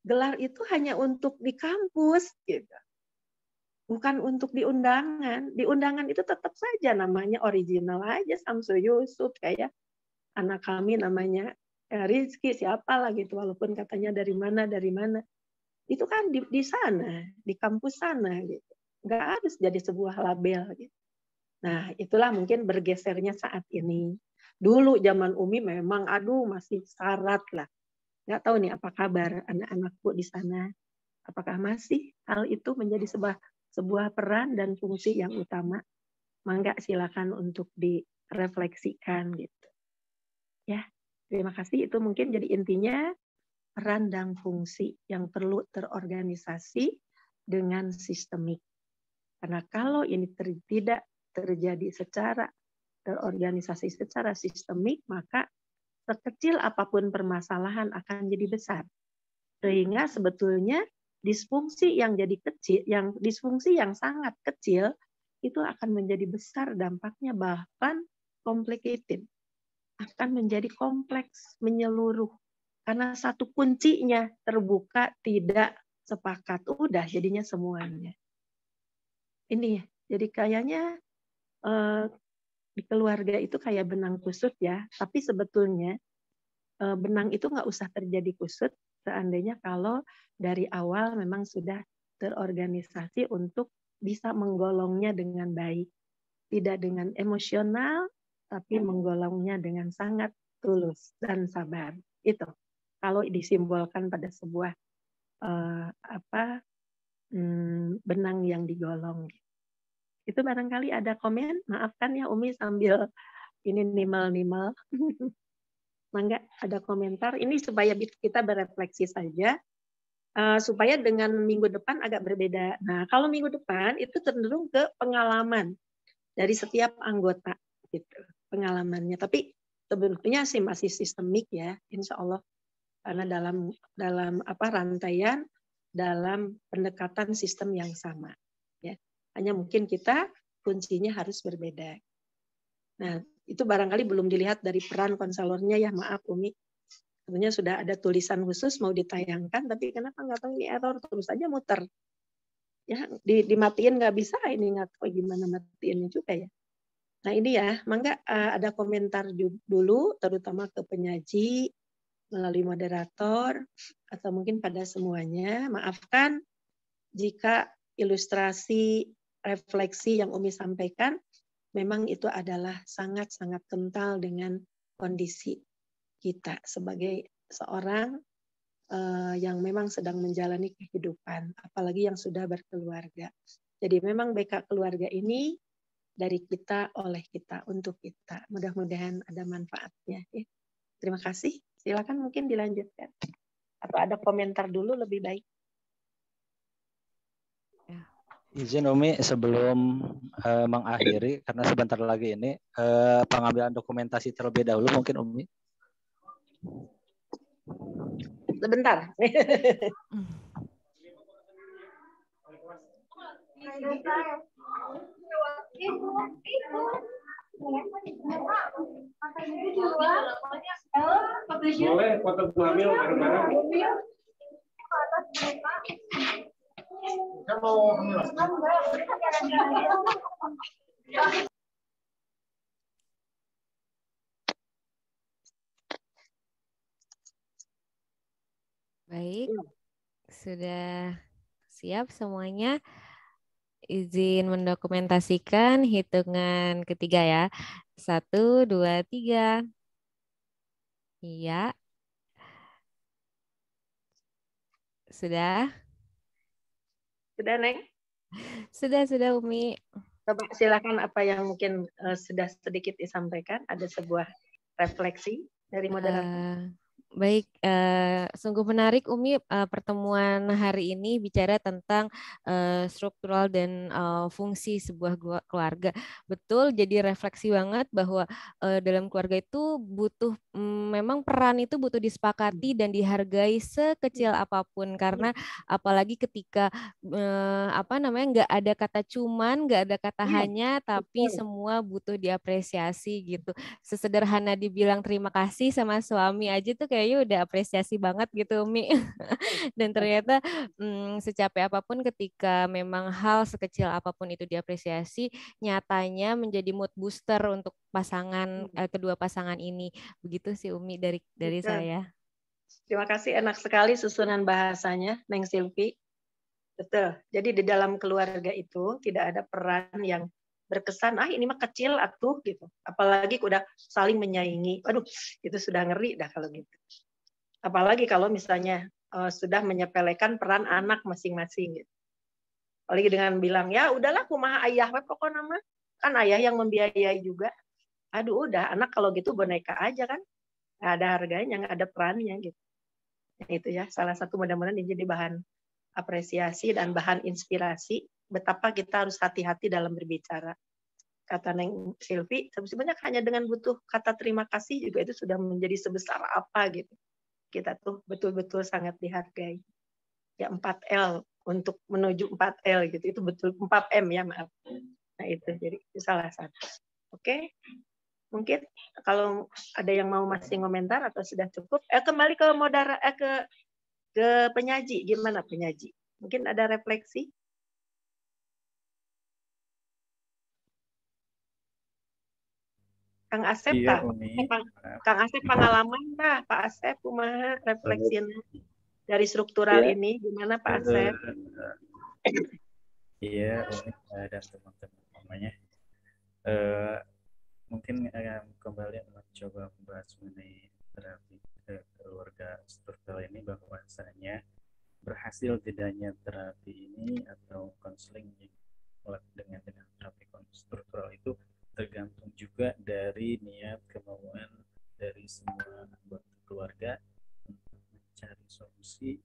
gelar itu hanya untuk di kampus, gitu. Bukan untuk di undangan. Di undangan itu tetap saja namanya original aja, Samsu Yusuf, kayak anak kami namanya Rizky, siapalah gitu, walaupun katanya dari mana. Itu kan di sana, di kampus sana, gitu. Nggak harus jadi sebuah label, gitu. Nah, itulah mungkin bergesernya saat ini. Dulu zaman Umi memang masih syarat lah. Nggak tahu nih apa kabar anak-anakku di sana. Apakah masih hal itu menjadi sebuah peran dan fungsi yang utama? Mangga silakan untuk direfleksikan gitu. Ya, terima kasih. Itu mungkin jadi intinya peran dan fungsi yang perlu terorganisasi dengan sistemik. Karena kalau ini tidak terjadi secara terorganisasi secara sistemik, maka sekecil apapun permasalahan akan jadi besar. Sehingga sebetulnya disfungsi yang jadi kecil, disfungsi yang sangat kecil itu akan menjadi besar dampaknya, bahkan complicated. Akan menjadi kompleks, menyeluruh. Karena satu kuncinya terbuka, tidak sepakat. Udah jadinya semuanya. Ini jadi kayaknya di keluarga itu kayak benang kusut ya, tapi sebetulnya benang itu nggak usah terjadi kusut seandainya kalau dari awal memang sudah terorganisasi untuk bisa menggolongnya dengan baik, tidak dengan emosional, tapi menggolongnya dengan sangat tulus dan sabar. Itu kalau disimbolkan pada sebuah benang yang digolong. Itu barangkali ada komen, maafkan ya Umi sambil ini nimel-nimel. Mangga ada komentar, ini supaya kita berefleksi saja, supaya dengan minggu depan agak berbeda. Nah, kalau minggu depan itu cenderung ke pengalaman dari setiap anggota, gitu, pengalamannya. Tapi sebetulnya sih masih sistemik ya, insya Allah karena dalam rantaian, dalam pendekatan sistem yang sama. Ya, hanya mungkin kita kuncinya harus berbeda. Nah, itu barangkali belum dilihat dari peran konselornya ya, maaf Umi. Sebenarnya sudah ada tulisan khusus mau ditayangkan, tapi kenapa nggak tahu ini error, terus aja muter. Ya, dimatiin nggak bisa, ini nggak tahu gimana matiinnya juga ya. Nah ini ya, mangga ada komentar dulu, terutama ke penyaji, melalui moderator, atau mungkin pada semuanya. Maafkan jika ilustrasi, refleksi yang Umi sampaikan, memang itu adalah sangat-sangat kental dengan kondisi kita sebagai seorang yang memang sedang menjalani kehidupan, apalagi yang sudah berkeluarga. Jadi memang BK keluarga ini dari kita, oleh kita, untuk kita. Mudah-mudahan ada manfaatnya. Ya. Terima kasih. Silakan mungkin dilanjutkan. Atau ada komentar dulu lebih baik. Izin Umi sebelum mengakhiri, karena sebentar lagi ini pengambilan dokumentasi terlebih dahulu mungkin Umi. Sebentar. Boleh foto Bu Hamil bareng-bareng. Baik, sudah siap semuanya. Izin mendokumentasikan hitungan ketiga ya. 1, 2, 3. Iya. Sudah? Sudah, Neng? Sudah Umi. Coba silakan apa yang mungkin sudah sedikit disampaikan. Ada sebuah refleksi dari moderator. Baik, sungguh menarik Umi pertemuan hari ini bicara tentang struktural dan fungsi sebuah keluarga. Betul, jadi refleksi banget bahwa dalam keluarga itu butuh memang peran itu butuh disepakati dan dihargai sekecil apapun, karena apalagi ketika nggak ada kata cuman, nggak ada kata hanya, tapi semua butuh diapresiasi gitu. Sesederhana dibilang terima kasih sama suami aja tuh kayaknya udah apresiasi banget gitu Umi. Dan ternyata secapek apapun ketika memang hal sekecil apapun itu diapresiasi, nyatanya menjadi mood booster untuk pasangan kedua pasangan ini. Begitu sih Umi dari saya. Terima kasih, enak sekali susunan bahasanya Neng Silvi. Betul. Jadi di dalam keluarga itu tidak ada peran yang berkesan, ini mah kecil atuh gitu. Apalagi udah saling menyaingi. Aduh, itu sudah ngeri dah kalau gitu. Apalagi kalau misalnya sudah menyepelekan peran anak masing-masing gitu. Apalagi dengan bilang, ya udahlah kumaha ayah we pokoknya mah. Kan ayah yang membiayai juga. Aduh, udah anak kalau gitu boneka aja kan. Nggak ada harganya, nggak ada perannya gitu. Nah, itu ya salah satu mudah-mudahan ini jadi bahan apresiasi dan bahan inspirasi betapa kita harus hati-hati dalam berbicara. Kata Neng Silvi, sebenarnya hanya dengan butuh kata terima kasih juga itu sudah menjadi sebesar apa gitu. Kita tuh betul-betul sangat dihargai. Ya 4L untuk menuju 4L gitu. Itu betul 4M ya, maaf. Nah itu jadi itu salah satu. Oke. Mungkin kalau ada yang mau masih komentar atau sudah cukup, kembali ke ke penyaji. Gimana penyaji? Mungkin ada refleksi? Kang Asep, Iya, Kang Asep pengalaman kah? Pak Asep, kumaha refleksinya dari struktural ini? Gimana Pak Asep? Iya, Umi dan teman-teman namanya. Mungkin kembali mencoba membahas mengenai terapi keluarga struktural ini, bahwasanya berhasil tidaknya terapi ini atau konseling dengan terapi struktural itu tergantung juga dari niat kemauan dari semua anggota keluarga untuk mencari solusi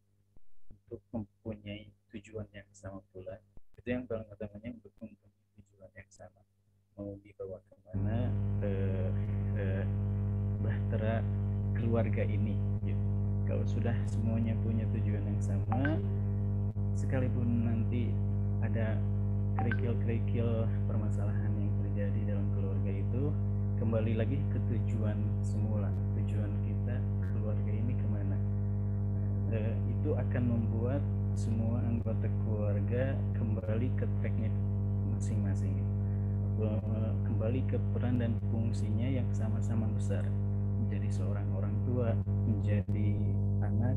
untuk mempunyai tujuan yang sama pula. Itu yang paling utamanya, untuk mempunyai tujuan yang sama, mau dibawa kemana bahtera keluarga ini gitu. Kalau sudah nanti ada kerikil-kerikil permasalahan yang terjadi dalam keluarga itu, kembali lagi ke tujuan semula, tujuan kita keluarga ini kemana. Itu akan membuat semua anggota keluarga kembali ke tracknya masing-masing, kembali ke peran dan fungsinya yang sama-sama besar. Menjadi seorang orang tua, menjadi anak,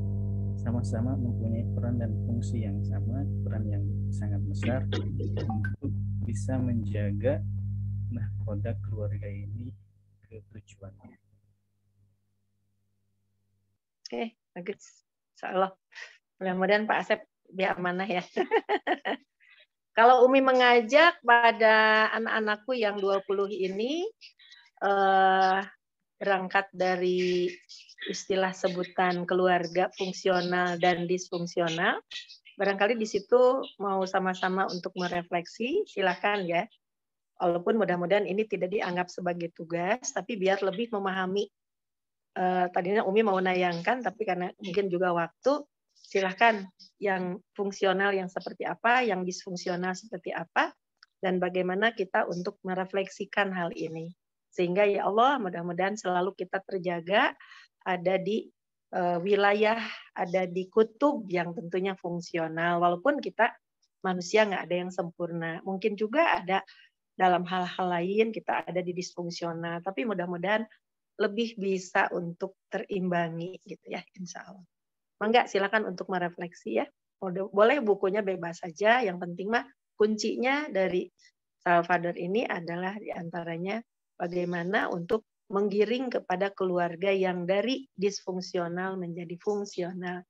sama-sama mempunyai peran dan fungsi yang sama, peran yang sangat besar untuk bisa menjaga nahkoda keluarga ini ke tujuannya. Oke, bagus. Insyaallah. Mudah-mudahan Pak Asep biar amanah ya. Kalau Umi mengajak pada anak-anakku yang 20 ini berangkat dari istilah sebutan keluarga fungsional dan disfungsional, barangkali di situ mau sama-sama untuk merefleksi, silakan ya. Walaupun mudah-mudahan ini tidak dianggap sebagai tugas, tapi biar lebih memahami. Tadinya Umi mau nayangkan, tapi karena mungkin juga waktu, silahkan yang fungsional yang seperti apa, yang disfungsional seperti apa, dan bagaimana kita untuk merefleksikan hal ini. Sehingga ya Allah, mudah-mudahan selalu kita terjaga, ada di wilayah, ada di kutub yang tentunya fungsional. Walaupun kita manusia nggak ada yang sempurna. Mungkin juga ada dalam hal-hal lain kita ada di disfungsional. Tapi mudah-mudahan lebih bisa untuk terimbangi gitu ya, insya Allah. Mangga silakan untuk merefleksi ya. Boleh bukunya bebas saja, yang penting mah kuncinya dari Salvador ini adalah diantaranya bagaimana untuk menggiring kepada keluarga yang dari disfungsional menjadi fungsional,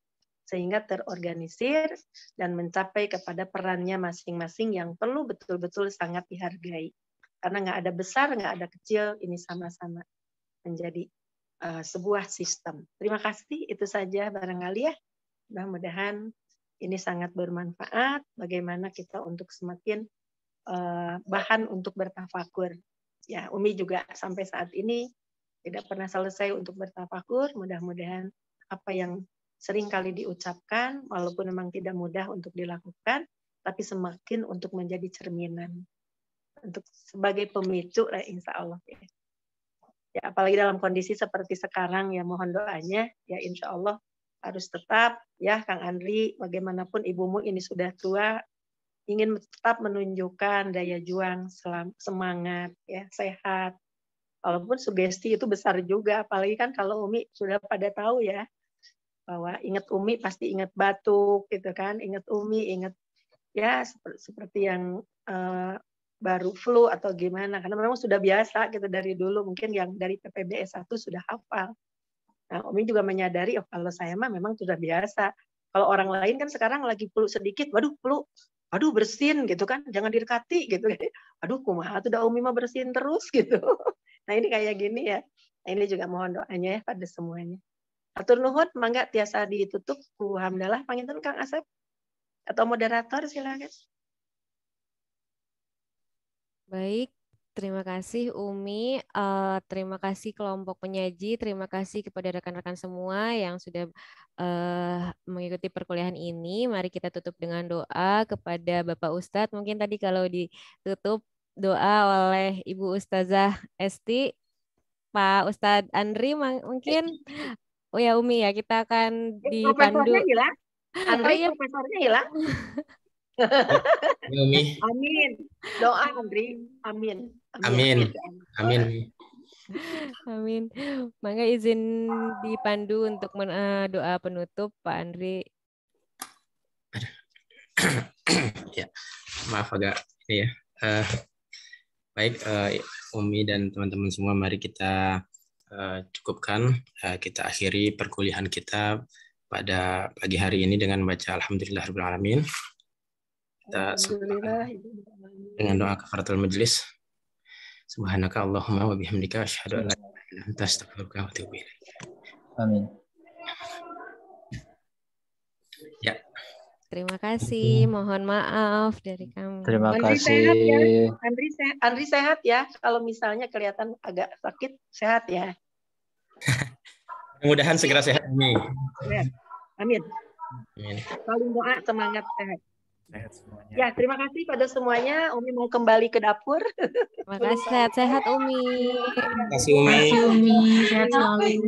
sehingga terorganisir dan mencapai kepada perannya masing-masing yang perlu betul-betul sangat dihargai. Karena nggak ada besar, nggak ada kecil, ini sama-sama menjadi sebuah sistem. Terima kasih, itu saja barangkali ya. Mudah-mudahan ini sangat bermanfaat, bagaimana kita untuk semakin bahan untuk bertafakur. Ya, Umi juga sampai saat ini tidak pernah selesai untuk bertafakur. Mudah-mudahan apa yang sering kali diucapkan, walaupun memang tidak mudah untuk dilakukan, tapi semakin untuk menjadi cerminan. Untuk sebagai pemicu, insya Allah. Ya, apalagi dalam kondisi seperti sekarang, ya mohon doanya, ya insya Allah harus tetap, ya Kang Andri, bagaimanapun ibumu ini sudah tua, ingin tetap menunjukkan daya juang, semangat, ya sehat. Walaupun sugesti itu besar juga, apalagi kan kalau Umi sudah pada tahu ya, bahwa ingat Umi pasti ingat batuk, gitu kan, ingat Umi, ingat ya seperti yang baru flu atau gimana, karena memang sudah biasa gitu dari dulu, mungkin yang dari PPBS 1 sudah hafal. Nah, Umi juga menyadari, oh kalau saya mah memang sudah biasa. Kalau orang lain kan sekarang lagi flu sedikit, waduh flu, aduh bersin gitu kan, jangan didekati gitu. Aduh kumaha tuh Umi mah bersin terus gitu. Nah ini kayak gini ya. Nah, ini juga mohon doanya ya pada semuanya. Atur nuhun, mangga tiasa ditutup. Alhamdulillah, panginten Kang Asep atau moderator silakan. Baik, terima kasih Umi, terima kasih kelompok penyaji, terima kasih kepada rekan-rekan semua yang sudah mengikuti perkuliahan ini. Mari kita tutup dengan doa kepada Bapak Ustadz. Mungkin tadi kalau ditutup doa oleh Ibu Ustazah Esti, Pak Ustadz Andri mungkin. Oh ya Umi ya, kita akan dipandu. Profesornya hilang. Andri, oh, iya. Profesornya hilang. Amin. Doa Andri. Amin. Amin. Amin. Amin. Mangga izin dipandu untuk doa penutup Pak Andri. Ya, maaf agak ini ya. Baik, Umi dan teman-teman semua, mari kita cukupkan. Kita akhiri perkuliahan kita pada pagi hari ini dengan baca Alhamdulillahirabbil alamin. Kita dengan doa kafaratul majlis. Subhanaka Allahumma wa bihamdika asyhadu an la ilaha illa anta astaghfiruka wa atubu ilaik. Amin. Ya. Terima kasih. Mohon maaf dari kami. Terima Andri kasih. sehat ya. Andri sehat ya. Kalau misalnya kelihatan agak sakit, sehat ya. Mudah-mudahan segera sehat. Amin. Amin. Amin. Saling doa, semangat sehat. Sehat semuanya. Ya, terima kasih pada semuanya. Umi mau kembali ke dapur. Terima kasih, sehat-sehat Umi. Terima kasih Umi. Terima kasih Umi, sehat selalu.